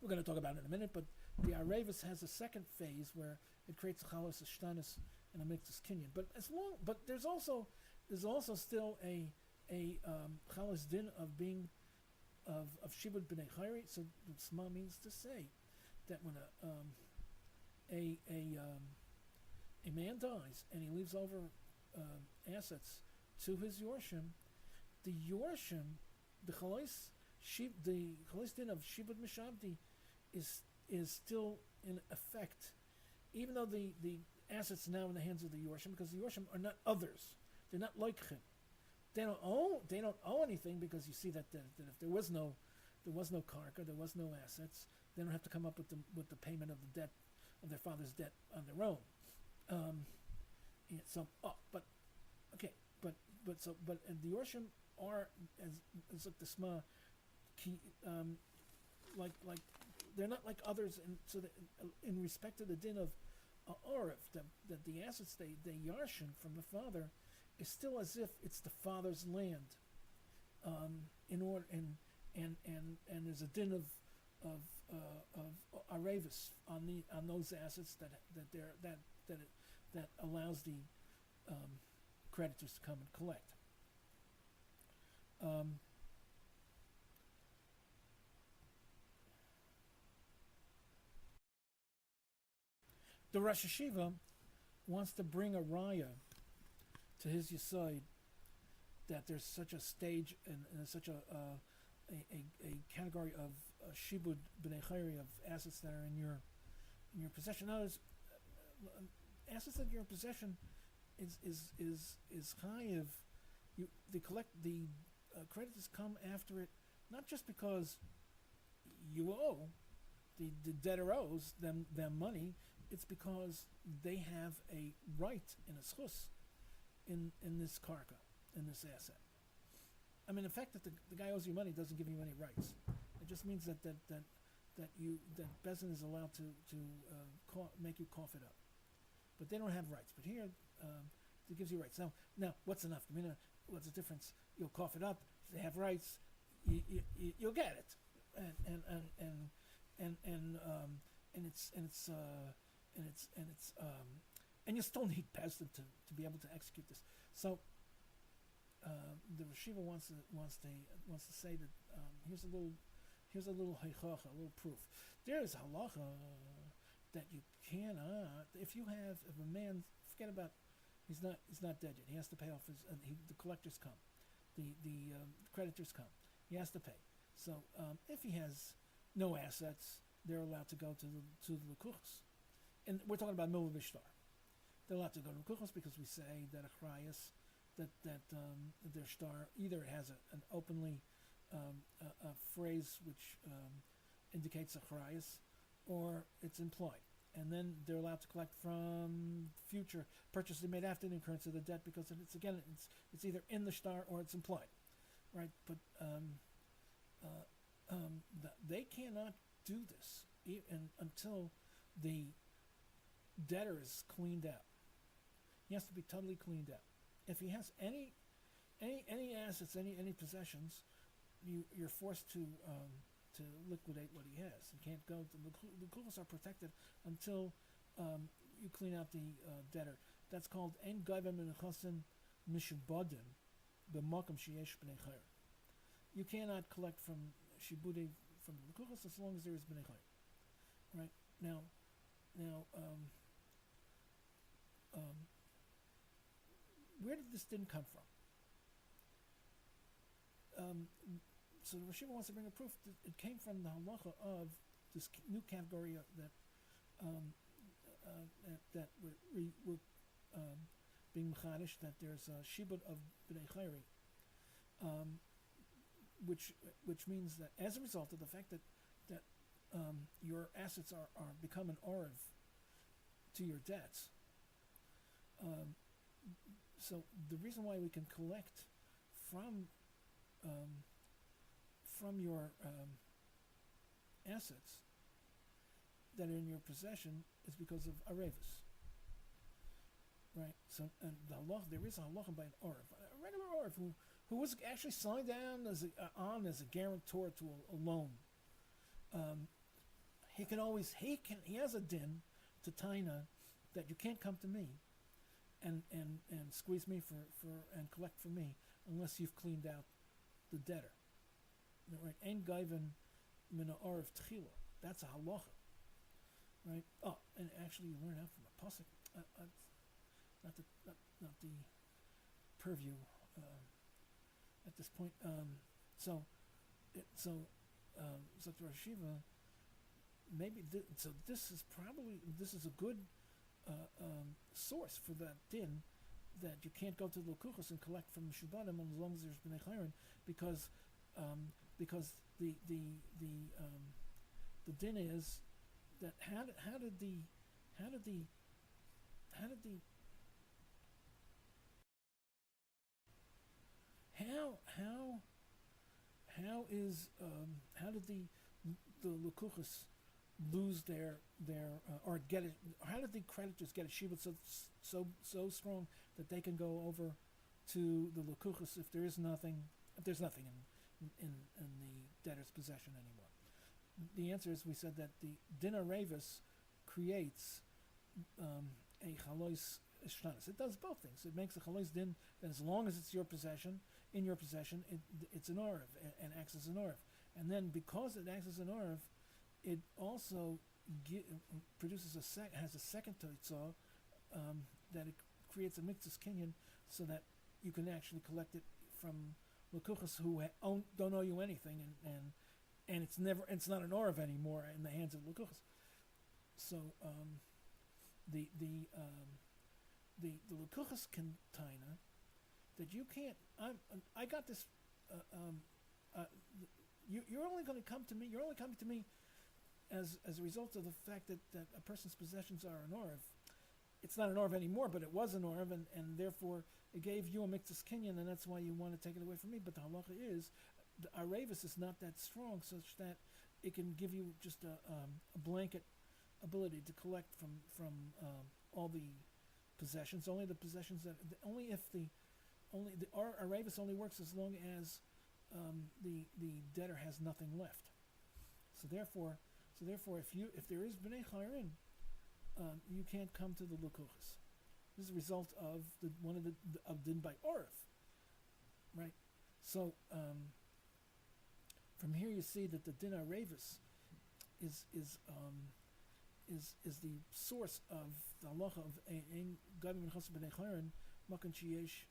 we're going to talk about it in a minute, but the Arevis has a second phase where it creates a chalos, a shtanis, and a mixus kinyan. But there's also still a chalos din of being of shibud b'nei chayri. So Tzma means to say that when a man dies and he leaves over assets to his yorshim, the yorshim, the chalos din of shibud Mshubadi is still in effect, even though the assets are now in the hands of the yorshim, because the yorshim are not others. They're not like him. They don't owe anything, because you see that if there was no karka, there was no assets, they don't have to come up with the payment of the debt of their father's debt on their own. And the yorshim are as like the Sma, like they're not like others, and so that in respect to the din of Orif, that the assets they yarshin from the father is still as if it's the father's land. In order and there's a din of arevis on those assets that allows the creditors to come and collect. The Rosh Hashiva wants to bring a raya to his Yesod that there's such a stage and such a category of shibud b'nei chayri, of assets that are in your possession. Now, assets that are in your possession is chayiv. The creditors come after it not just because you owe, the debtor owes them money. It's because they have a right in a schus in this karka, in this asset. I mean, the fact that the guy owes you money doesn't give you any rights. It just means that Bezin is allowed to make you cough it up, but they don't have rights. But here, it gives you rights. Now, what's enough? I mean, what's the difference? You'll cough it up. If they have rights, you'll get it, and you still need Pesach to be able to execute this. So the Rashiva wants to say that here's a little heichacha, a little proof. There is halacha that you cannot, if a man, forget about, he's not dead yet. He has to pay off the collectors come, the creditors come. He has to pay. So if he has no assets, they're allowed to go to the Lekuchos. And we're talking about Milva Vishtar. They're allowed to go to Lekuchos because we say that Achrayas, that their star, either it has an openly a phrase which indicates Achrayas, or it's implied. And then they're allowed to collect from future purchases they made after the incurrence of the debt, because it's either in the star or it's implied, right? But they cannot do this until the debtor is cleaned out. He has to be totally cleaned out. If he has any assets, any possessions, you're forced to liquidate what he has. You can't go. The Kzos are protected until you clean out the debtor. That's called ein gaiva min chasin Mshubadi b'makom sheyesh b'nei chayr. You cannot collect from shibudi from the Kzos as long as there is b'nei chayr. Right now, where did this din come from? So the Rashiva wants to bring a proof that it came from the halacha of this new category that we're being mechadish that there's a shibud of b'nei chayri, which means that as a result of the fact that your assets are become an oriv to your debts. So the reason why we can collect from your assets that are in your possession is because of arevis, right? So and there is a halacha by an oriv, a regular oriv who was actually signed down as a guarantor to a loan. He has a din to taina that you can't come to me and squeeze me for and collect from me unless you've cleaned out the debtor. Right? Ein gaiven min ha'oriv tchila. That's a halacha, right? Oh, and actually you learn that from a pasuk. Not the purview at this point. So Dr. Shiva, maybe this is a good source for that din that you can't go to the lukuchos and collect from Mshubadi as long as there's b'nei chayrin, because the din is that how did the lukuchos lose their or get it? How did the creditors get a shibud so strong that they can go over to the lukuchos if there's nothing in the debtor's possession anymore? The answer is, we said that the din arevis creates a chalois ishtanis. It does both things. It makes a chalois din that as long as it's in your possession, it's an oriv and acts as an oriv. And then because it acts as an oriv, it also produces has a second toitzah that it creates a mixus kinyan, so that you can actually collect it from lukuchos who don't owe you anything, and it's not an oriv anymore in the hands of lukuchos. So the lukuchos can taina that you can't. I got this. You're only going to come to me. You're only coming to me as a result of the fact that a person's possessions are an oriv. It's not an oriv anymore, but it was an oriv, and therefore it gave you a mixus kinyan, and that's why you want to take it away from me. But the halacha is, the arevis is not that strong, such that it can give you just a blanket ability to collect from all the possessions. Only the possessions our arevis only works as long as the debtor has nothing left. So therefore, if there is b'nei chayrin, you can't come to the lukuchos. This is a result of of din by oriv, right? So from here you see that the din arevis is the source of the halacha of ein gavim min chassid b'nei chayrin makan sheyesh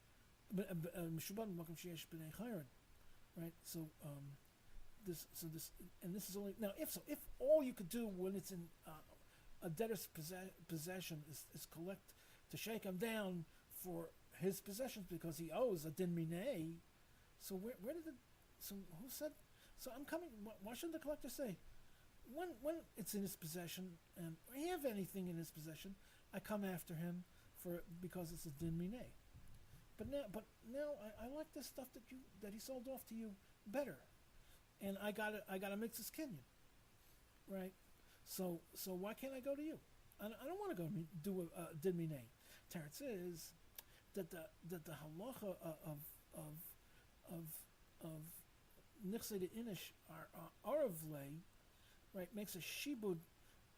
Mshubadi makan sheyesh b'nei chayrin, right? So this is only now if all you could do when it's in a debtor's possession is collect to shake him down for his possessions because he owes a din minei. So where did who said? So I'm coming. Why shouldn't the collector say, when it's in his possession and he have anything in his possession, I come after him because it's a din minei. But now I like this stuff that he sold off to you better, and I got a mixus kinyan, right? So why can't I go to you? I don't want to go do a din minei. Teretz is that the halacha of nichsei de inish aravlei, right, makes a shibud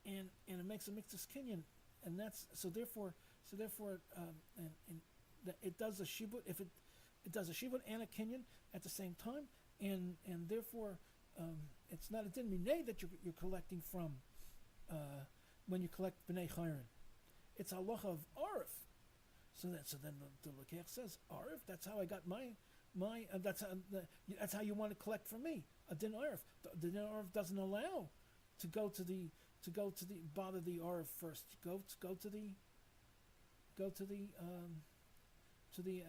and it makes a mixus kinyan, and that's so therefore and that it does a shibud if it does a shibud and a kinyan at the same time, and therefore it's not a din minei that you're collecting from when you collect b'nei chayrin. It's halacha of arif. So then the lekech says arif. That's how I got my that's how you want to collect from me a din arif. The din arif doesn't allow to bother the arif first. Go to go to the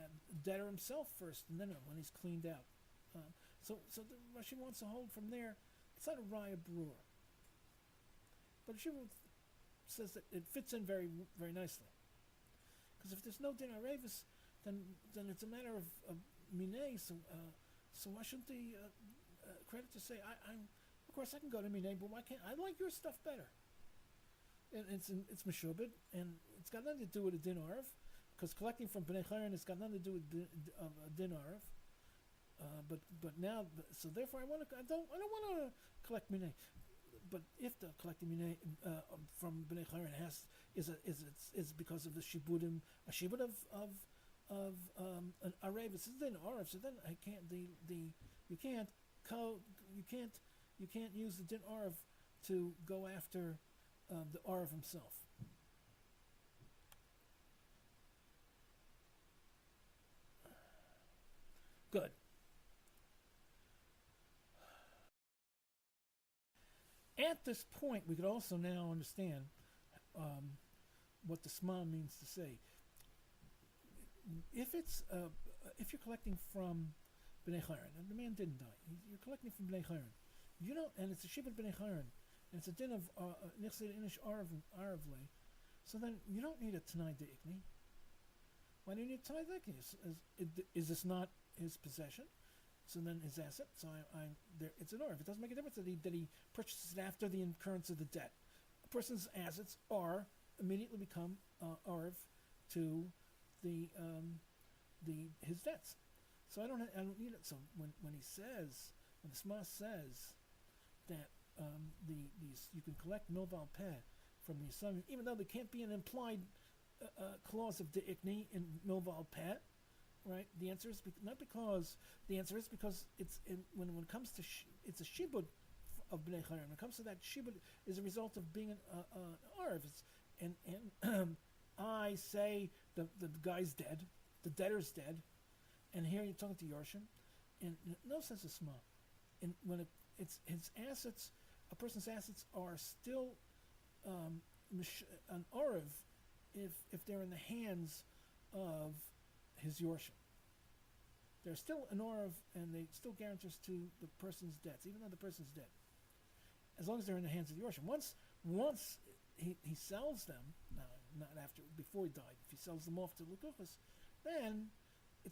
debtor himself first, and then when he's cleaned out. So the Rashi wants to hold from there. It's not a raya brewer, but Rashi says that it fits in very very nicely. Because if there's no din arevis, then it's a matter of minay. So why shouldn't the creditor say, of course I can go to minay, but why can't I like your stuff better? And it's Mshubadi, and it's got nothing to do with a din arv, because collecting from bnei chayrin has got nothing to do with a din arv. But now, so therefore I don't want to collect minay. But if the collecting minay from bnei chayrin is because of the shibudim, a shibud of an arev, it's din arv. So then I can't you can't use the din arv to go after the arv himself. Good. At this point, we could also now understand what the Sma means to say. If you're collecting from bnei chayrin, and the man didn't die, you're collecting from bnei chayrin, and it's a shibud bnei chayrin, and it's a din of nichsed inish aravle, so then you don't need a tanai deikni. Why do you need a tanai deikni? Is this not his possession? So then his asset. So it's an arv. It doesn't make a difference that he purchases it after the incurrence of the debt. A person's assets are immediately become arv to his debts. So I don't need it. So when the Sma says that you can collect milval peh from the son, even though there can't be an implied clause of deikni in milval peh. Right. The answer is because when it comes to it's a shibud of bnei chayrin. When it comes to that, shibud is a result of being an arv. And I say the guy's dead, the debtor's dead, and here you're talking to Yorshim, and no sense of Sma. And when it's his assets, a person's assets are still an arv if they're in the hands of his Yorshim. They're still an Orav, and they still guarantors to the person's debts, even though the person's dead. As long as they're in the hands of the Yorshim. Once he sells them, before he died, if he sells them off to Lukuchas, then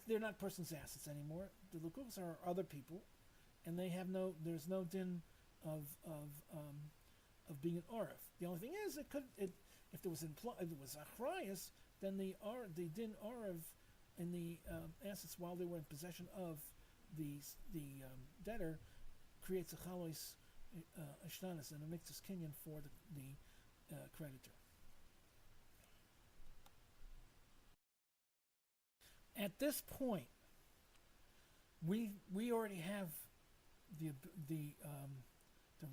they're not person's assets anymore. The Lukuchas are other people, and there's no din of being an Orav. The only thing is, if there was achrayas, then the din Orav and the assets while they were in possession of the debtor creates a chalois ashtanis and a mixus kinyan for the creditor. At this point, we already have the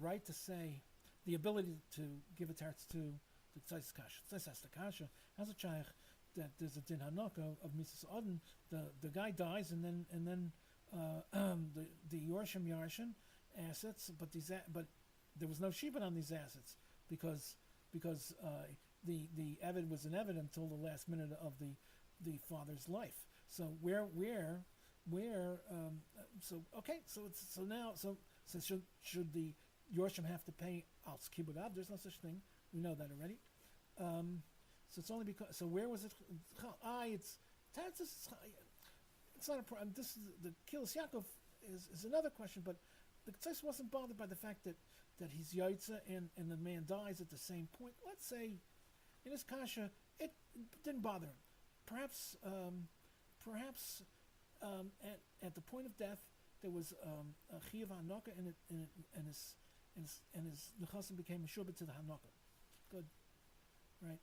right to say, the ability to give a teretz to the Kzos kasha. Kzos kasha has a chayach that there's a din Hanaka of misas adon. The guy dies, and then the Yorshim Yarshin assets, but there was no shibud on these assets because the Evid was an Evid until the last minute of the father's life. So should the Yorshim have to pay al skibud? There's no such thing. We know that already. So it's only because. So where was it? It's not a problem. This is the Kilas Yaakov is another question, but the Kzos wasn't bothered by the fact that he's Yaitza and the man dies at the same point. Let's say in his kasha it didn't bother him. Perhaps at the point of death there was a chiyav Hanaka and his nechasim became Mshubadi to the Hanaka. Good, right?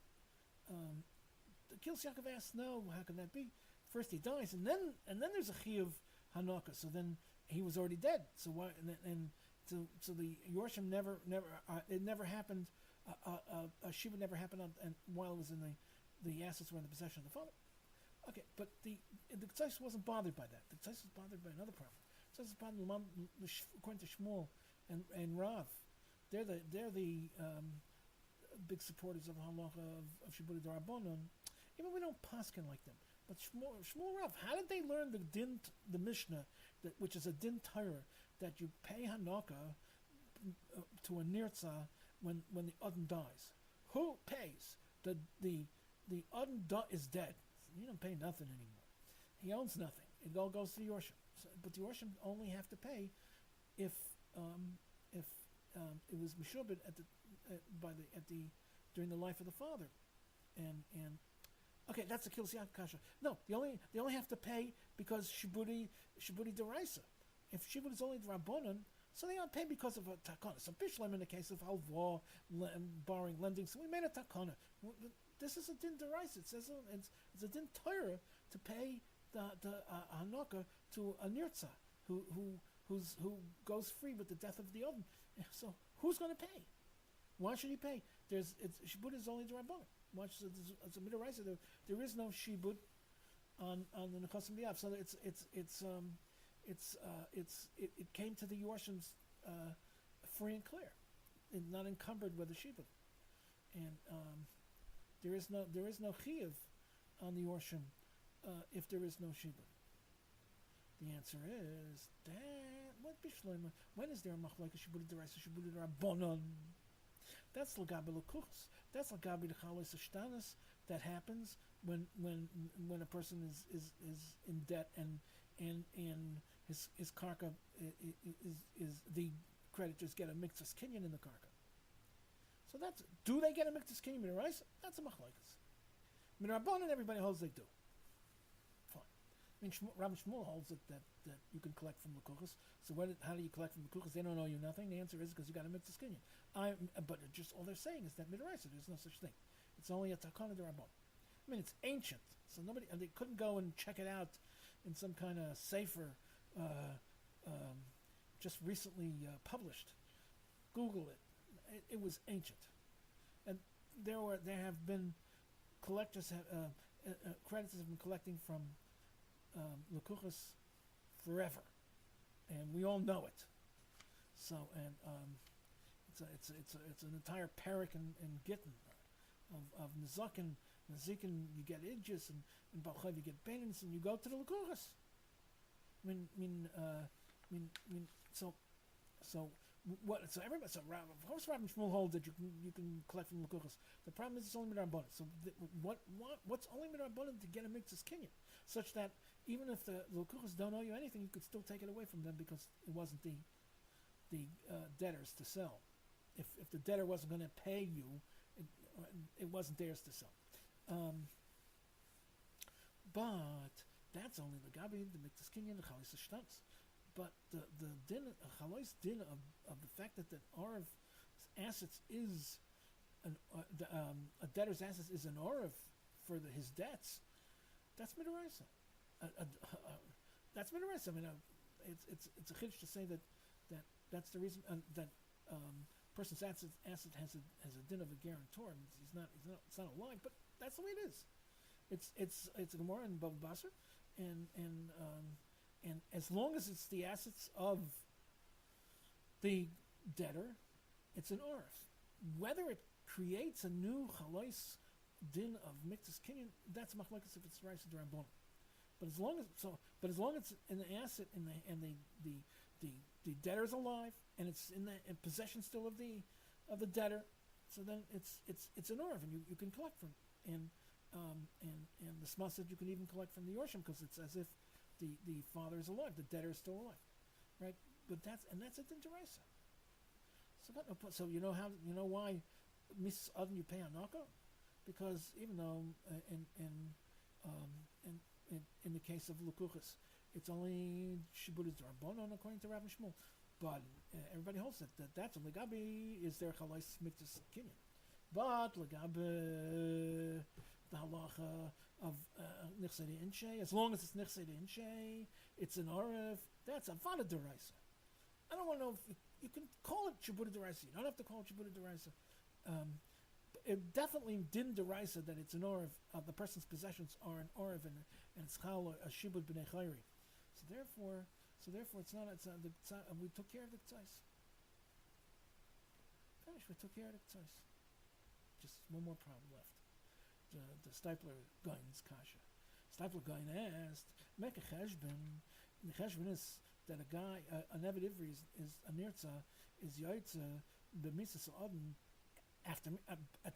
The Kilas Yaakov asks, no, how can that be? First he dies, and then there's a chiyav Hanaka. So then he was already dead. So why? So the Yorshim never it never happened. A shiva never happened while it was in the assets were in the possession of the father. Okay, but the Kzos wasn't bothered by that. The Kzos was bothered by another problem. The Kzos was bothered according to Shmuel and Rav. They're the big supporters of halacha of Mshubadi d'Rabbanan, Even we don't paskin like them. But Shmuel Rav, how did they learn the din, the Mishnah, which is a din Torah, that you pay Hanaka to a nirtza when the adon dies? Who pays? The adon is dead. You don't pay nothing anymore. He owns nothing. It all goes to the Yorshim. But the Yorshim only have to pay if it was Mshubadi during the life of the father, and okay, that's the kashye-How kasha. No, they only have to pay because Mshubadi deraisa. If Mshubadi is only Rabbanon, so they don't pay because of a takana. So Bishlam in the case of halva, borrowing, lending. So we made a takana. This is a din deraisa. It says it's a din Torah to pay the Hanaka to a nirtza who goes free with the death of the adon. So who's going to pay? Why should he pay? Shibud is only the Rabbanon. It's a midaraisa. There is no shibud on the nechasim b'yav. So it came to the Yorshims free and clear, and not encumbered with a shibud. And there is no chiyuv on the Yorshim if there is no shibud. The answer is that what bishleima? When is there a machlokes shibud deraisa shibud rabbanon? That's l'gabi l'kuchos. That's l'gabi l'chalos ashtanas. That happens when a person is in debt and his karka is the creditors get a miktas kinyan in the karka. So do they get a miktas kinyan midaraisa? That's a machlokes. Midrabanan, everybody holds they do. I mean, Rabbi Shmuel holds it that you can collect from Lekuchas. So how do you collect from Lekuchas? They don't owe you nothing. The answer is because you got a miktas kinyan. But just all they're saying is that midaraisa, there's no such thing. It's only a takana d'Rabbanan. I mean, it's ancient, so and they couldn't go and check it out in some kind of sefer just recently published. Google it. It was ancient, and there have been collectors, creditors have been collecting from Lekuchas forever, and we all know it. So, and it's an entire parak and gittin of Nizakin, Nazikin. You get idjus, and Balchav you get Bainins, and you go to the Lekuchas. So everybody. So of course, Rabbi Shmuel holds that you can collect from Lekuchas. The problem is it's only midrabanan. So what's only midrabanan to get a miktas kinyan, such that even if the Lekuchas don't owe you anything, you could still take it away from them because it wasn't the debtors to sell. If the debtor wasn't going to pay you, it wasn't theirs to sell. But that's only the gabi, the miktas kinyan, the chalis ashtanas. But the din, chalos din of the fact that the Arav assets is a debtor's assets is an Arav for his debts. That's midaraisa. That's midaraisa. I mean, it's a chiddush to say that's the reason that person's asset has a din of a guarantor. I mean, it's not a lie, but that's the way it is. It's a Gemara in Bava Basra, and as long as it's the assets of the debtor, it's an orif. Whether it creates a new chalais din of miktas kinyan, that's machlokes if it's rice or rabbanon. But as long as it's an asset and the debtor is alive and it's in possession still of the debtor, so then it's an orif and you can collect from it. And the Sma said you can even collect from the Yorshim because it's as if the father is alive, the debtor is still alive, right? But that's a din deraisa. So you know why misas adon you pay Hanaka? Because even though in the case of Lekuchas, it's only shibud is rabbanon according to Rabbi Shmuel, but everybody holds that's only gabi is there chalais miktas kinyan, but legabi the halacha of nichsei de inshe, as long as it's nichsei de inshe, it's an arif. That's a vada deraisa. I don't want to know if you can call it shibud deraisa. You don't have to call it shibud deraisa. It definitely din deraisa that it's an arif. The person's possessions are an arif and it's chal a shibud b'nei chayri. So therefore, it's not. We took care of the kzos. Finish. We took care of the kzos. Just one more problem left. the Stipler Gain's kasha. Stipler Gain asked, make a cheshbon. The cheshbon is that a guy, an Eved Ivri is a nirtza, is yaitza the misas adon after at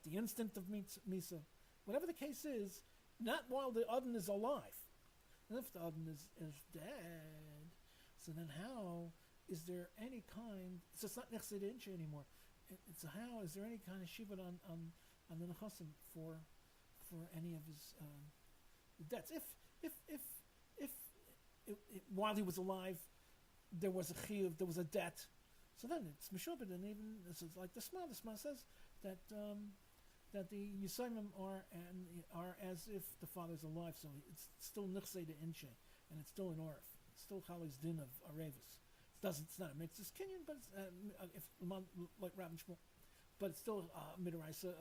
the instant of misa, whatever the case is, not while the adon is alive. And if the adon is dead, so then how is there any kind? So it's not nechsed incha anymore. It's how is there any kind of shibud on the nechasim for any of his debts? If while he was alive, there was a chiyuv, there was a debt, so then it's Mshubadi, and even this is like the Sma. The Sma says that the Yisayim are as if the father's alive, so it's still nechsed incha, and it's still an orif. It's still Chali's din of Arevis. It's not a mitzvah kinyan, but it's, if like Rabbi Shmuel, but it's still midoraisa.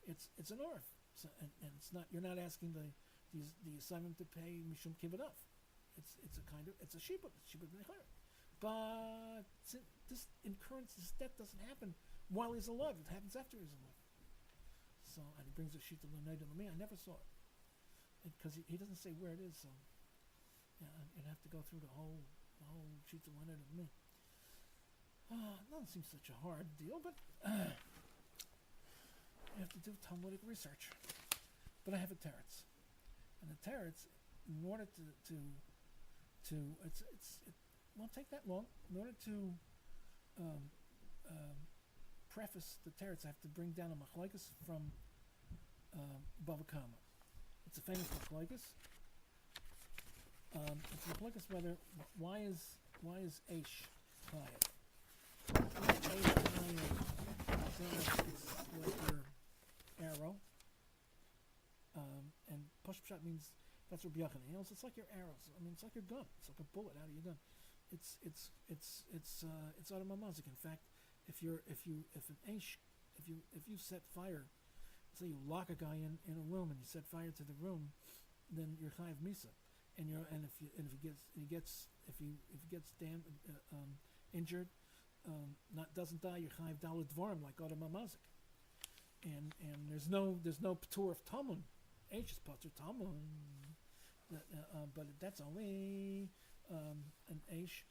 It's an orif, so, and it's not. You're not asking the assignment to pay mishum kibbutz. It's a kind of it's a shibud nechayr. But this debt doesn't happen while he's alive. It happens after he's alive. So and he brings a sheet of l'nei to me. I never saw it because he doesn't say where it is. So yeah, you'd have to go through the whole sheet of l'nei to me. It doesn't seem such a hard deal, but you have to do Talmudic research. But I have a teretz, and the teretz, in order to it won't take that long. In order to preface the teretz, I have to bring down a machlokes from Bava Kama. It's a famous machlokes. It's a machlokes whether why is eish quiet? Eish quiet. It's like your arrow, and pashpshat means that's Rabbi Yochanan. It's like your arrows. I mean, it's like your gun. It's like a bullet out of your gun. It's automatic. In fact, if you set fire, say you lock a guy in a room and you set fire to the room, then you're chayav misa, and if he gets injured, doesn't die, you're chayav daled dvarim like automatic. And there's no p'tur of Talmud. H is p'tur Talmud, but that's only an H.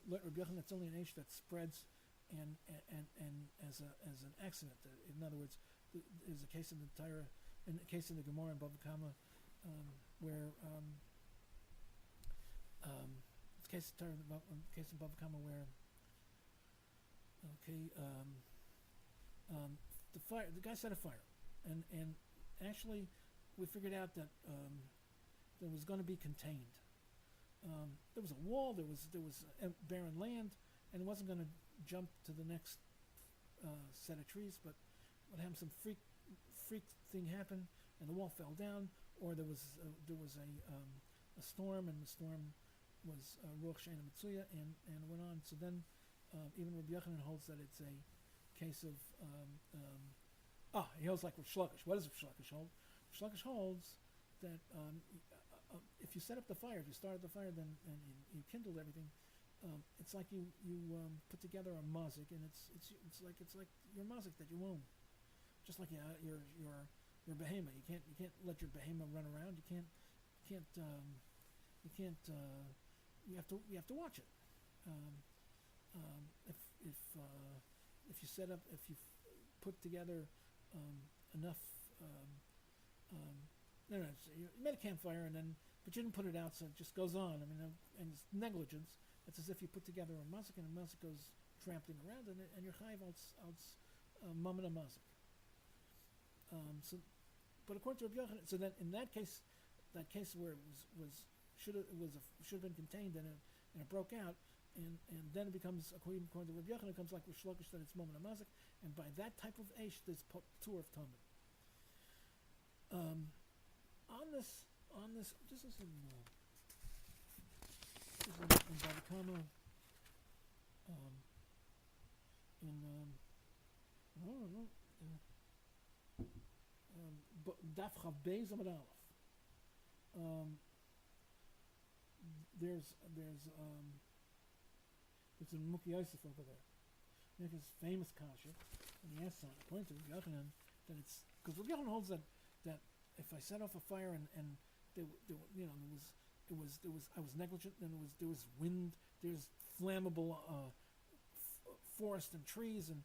Rabbi Yochanan, that's only an H that spreads and as an accident. In other words, there's a case in the Torah, in the case in the Gemara in Bava Kama, where it's case in Bava Kama where the guy set a fire, and actually we figured out that there was going to be contained. There was a wall, there was barren land, and it wasn't going to jump to the next set of trees. But what happened? Some freak thing happened, and the wall fell down, or there was a storm, and the storm was ruach she'eina mitzuya, and it went on. So then even Rabbi Yochanan holds that it's a case of he holds like Rish Lakish. What does Rish Lakish hold? Rish Lakish holds that if you set up the fire, if you started the fire, then and you kindled everything, it's like you put together a mazik, and it's like your mazik that you own, just like your behemoth. You can't let your behemoth run around. You have to watch it. If you set up, if you put together enough. You made a campfire but you didn't put it out, so it just goes on. I mean, and it's negligence. It's as if you put together a mazik, and a mazik goes trampling around, and you're chayiv als mamad mazik. But according to Rabbi Yochanan, so that in that case where it should have been contained, and it broke out, and then it becomes according to Rabbi Yochanan, it comes like Rish Lakish that it's mamad mazik, and by that type of eish, there's tour of Talmud. On this, this is in Bava Kama, Daf Chav Beis Amud Aleph. There's a Muki Yosef over there. He has famous kasha, and he asks, according to Yochanan, that it's because Rabbi Yochanan holds that if I set off a fire and there was I was negligent, then there was wind, there's flammable forest and trees and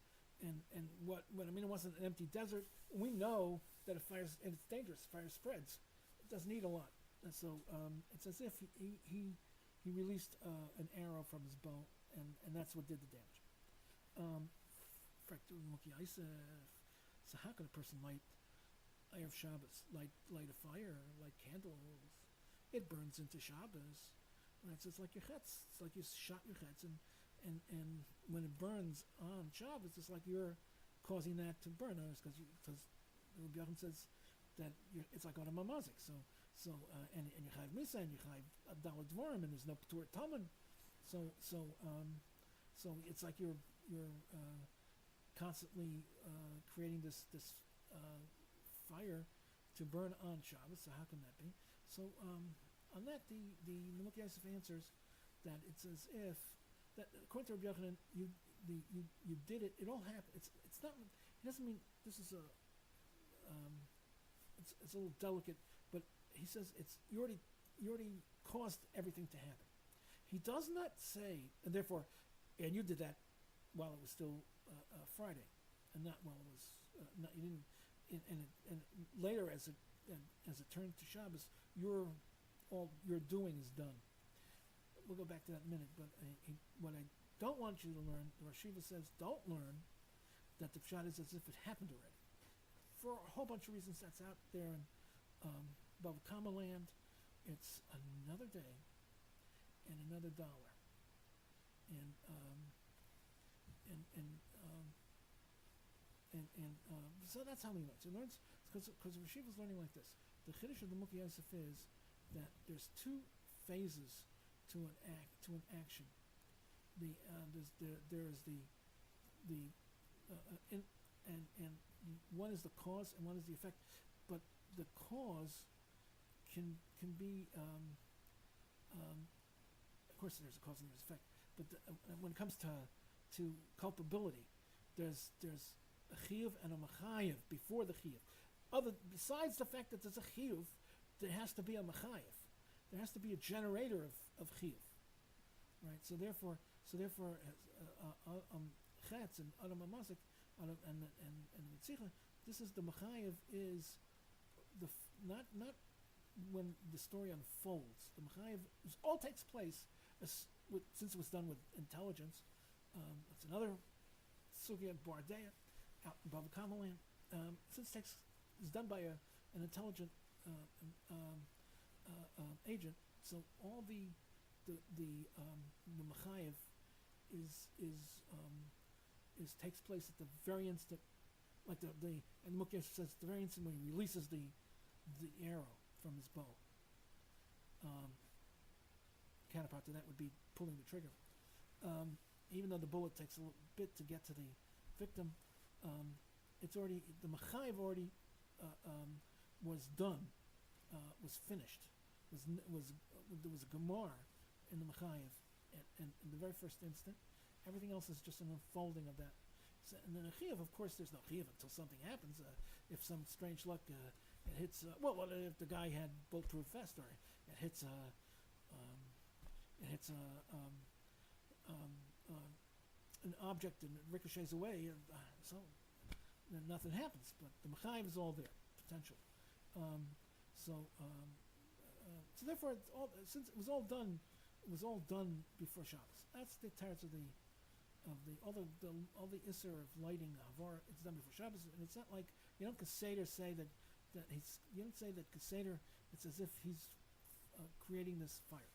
what I mean, it wasn't an empty desert. We know that if fires, and it's dangerous, fire spreads. It doesn't need a lot, and so it's as if he released an arrow from his bow, and that's what did the damage. So how can a person light Erev Shabbos, light a fire, light candles? It burns into Shabbos, right? So it's like your chetz. It's like you shot your chetz, and when it burns on Shabbos, it's like you're causing that to burn. Because Rabbi Yochanan says that it's like on a mamazik. So and you have misa and you have daled dvorim, and there's no Torah Talmud. So it's like you're constantly creating this fire to burn on Shabbos. So how can that be? So on that, the Maluk Yosef answers that it's as if that according to Rabbi Yochanan, you did it. It all happened. It's not. It doesn't mean this is a. It's a little delicate, but he says you already caused everything to happen. He does not say, and therefore, and you did that while it was still Friday, and not while it was not. You didn't. And later, as it turned to Shabbos, your doing is done. We'll go back to that in a minute. But what I don't want you to learn, the Rosh Hashiva says, don't learn that the pshat is as if it happened already. For a whole bunch of reasons, that's out there in Bava Kama land. It's another day and another dollar, and so that's how he learns. He learns because Rosh Hashiva is learning like this. The chiddush of the Maluk Yosef is that there's two phases to an action. There's and one is the cause and one is the effect. But the cause can be of course there's a cause and there's effect. But when it comes to culpability, there's a chiyuv and a machayev before the chiyuv. Besides the fact that there's a chiyuv, there has to be a machayev. There has to be a generator of chiyuv, right? So therefore, chetz and adam amazik and mitzicha. This is the machayev is not when the story unfolds. The machayev all takes place since it was done with intelligence. It's another sugya bardeya out in Bava Kama land. Since it is done by an intelligent agent, so all the machayev is takes place at the very instant, like and Mukyesh says the very instant when he releases the arrow from his bow. Counterpart to that would be pulling the trigger. Even though the bullet takes a little bit to get to the victim, it's already the machayev already was done, was finished. There was a gemar in the machayev, and in the very first instant, everything else is just an unfolding of that. So, and then a chiyuv, of course, there's no chiyuv until something happens. If some strange luck it hits, if the guy had bulletproof vest, or it hits an object and it ricochets away, so then nothing happens. But the machayev is all there, potential. So therefore, since it was all done before Shabbos. That's the teretz of all the isser of lighting havar. It's done before Shabbos, and it's not like you don't Keseder say that you don't say that Keseder. It's as if he's creating this fire.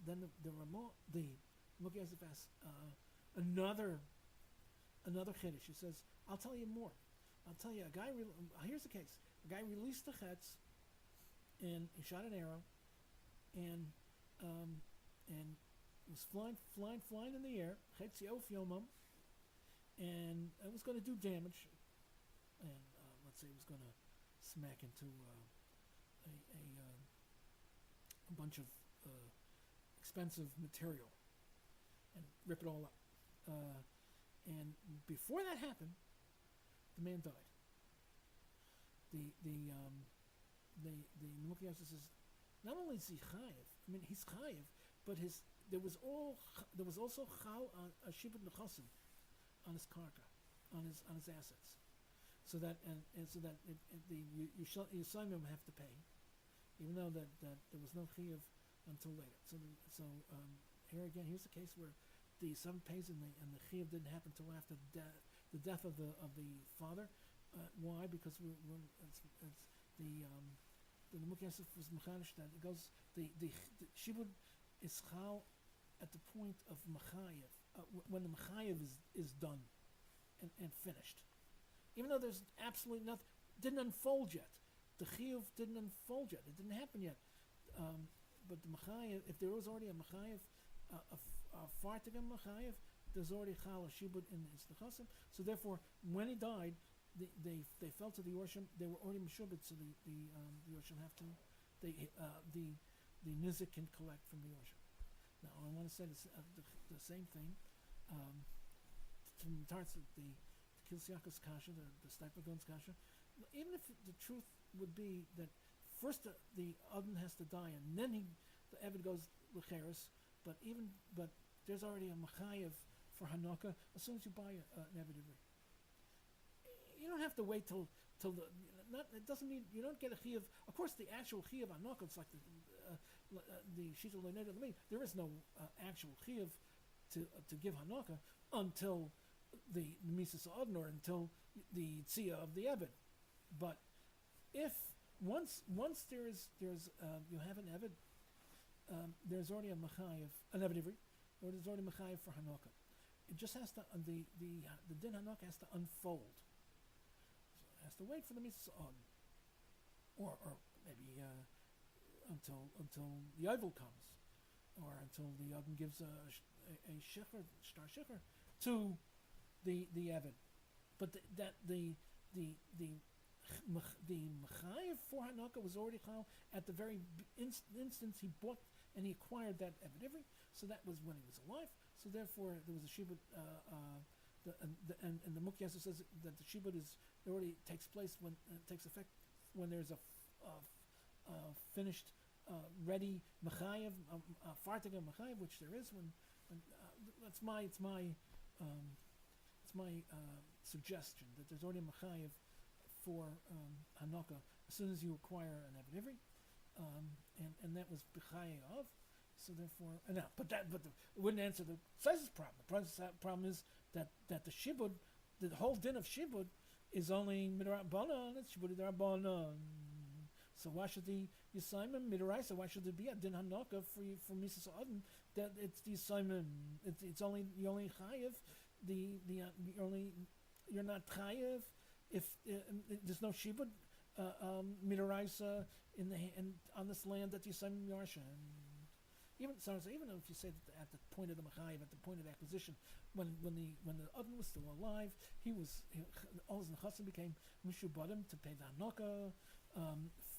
Then the Maluk Yosef asks another chiddush. He says, "I'll tell you more. I'll tell you. Here's the case. A guy released the chetz, and he shot an arrow, and was flying in the air, kashye-How and it was going to do damage, and let's say it was going to smack into a bunch of expensive material and rip it all up, And before that happened, the man died. The Mukhyasa says, not only is he chayiv, I mean he's chayiv, but there was also chal a shibud nechasim on his karka, on his assets, so that the Yisraelim have to pay, even though that there was no chiyuv until later. Here again, here's a case where the son pays and the chiyuv didn't happen until after the death of the father. Why? Because the Mukhyasa was mechanish that it goes the shibud is chal at the point of mechayev, when the mechayev is done and finished. Even though there's absolutely nothing, didn't unfold yet. The chiyuv didn't unfold yet. It didn't happen yet. But the mechayev, if there was already a mechayev, a fartigam mechayev, there's already chal a shibud in his nechasim. So therefore, when he died, they fell to the Yorshim. They were already Mshubadi, so the Yorshim have to. The nizik can collect from the Yorshim. Now I want to say the same thing. From the Kzos kasha, the Stiplegon's kasha. Even if the truth would be that first the adon has to die and then the Eved goes l'cheres, but there's already a mechayev for Hanaka as soon as you buy an Eved Ivri. You don't have to wait till it doesn't mean you don't get a chiyuv. Of course, the actual chiyuv Hanaka, it's like the shita loyned of me. There is no actual chiyuv to give Hanaka until the misas adon or until the tzia of the Eved. But if once there's you have an Eved, there's already a mechayev, an Eved Ivri, or there's already a mechayev for Hanaka. It just has to the din Hanaka has to unfold. Has to wait for the misas adon, or maybe until the Yovel comes, or until the adon gives a shicher, star shicher to the Eved. But the mechayev for Hanaka was already chal at the very instance he bought and he acquired that Eved Ivri. So that was when he was alive. So therefore there was a shibud. And the Mukhyasa says that the shibud already takes place when takes effect when there's a finished ready mechayev, fartiga mechayev, which there is when it's my suggestion that there's already a mechayev for Hanaka as soon as you acquire an Eved Ivri, and that was b'chayev. So therefore, it wouldn't answer the sizes problem. The problem is that the shibud, the whole din of shibud, is only midrabanan. It's shibud midrabanan. So why should the Yisayim midaraisa? Why should there be a din Hanaka for misas adon? That it's the Yisayim. It's only you only chayev. You're not chayev if there's no shibud midaraisa on this land that the Yisayim yarsha. Even if you say that at the point of the mechayev, at the point of the acquisition, when the adon was still alive, all his nechasim became Mshubadi to pay the Hanaka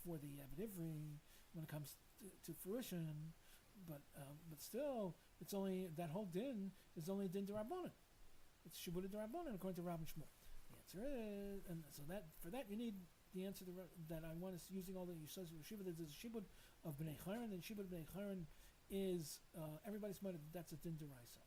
for the Eved Ivri when it comes to fruition. But still, it's only that whole din is only din d'Rabbanan. It's Shibud d'Rabbanan according to Rabbi Shmuel. The answer is, and so that for that you need the answer that I want is using all the yisos of Shibud. There's a Shibud of Bnei Chayron, and Shibud of Bnei Chayron is everybody's mind that's a din d'Oraisa.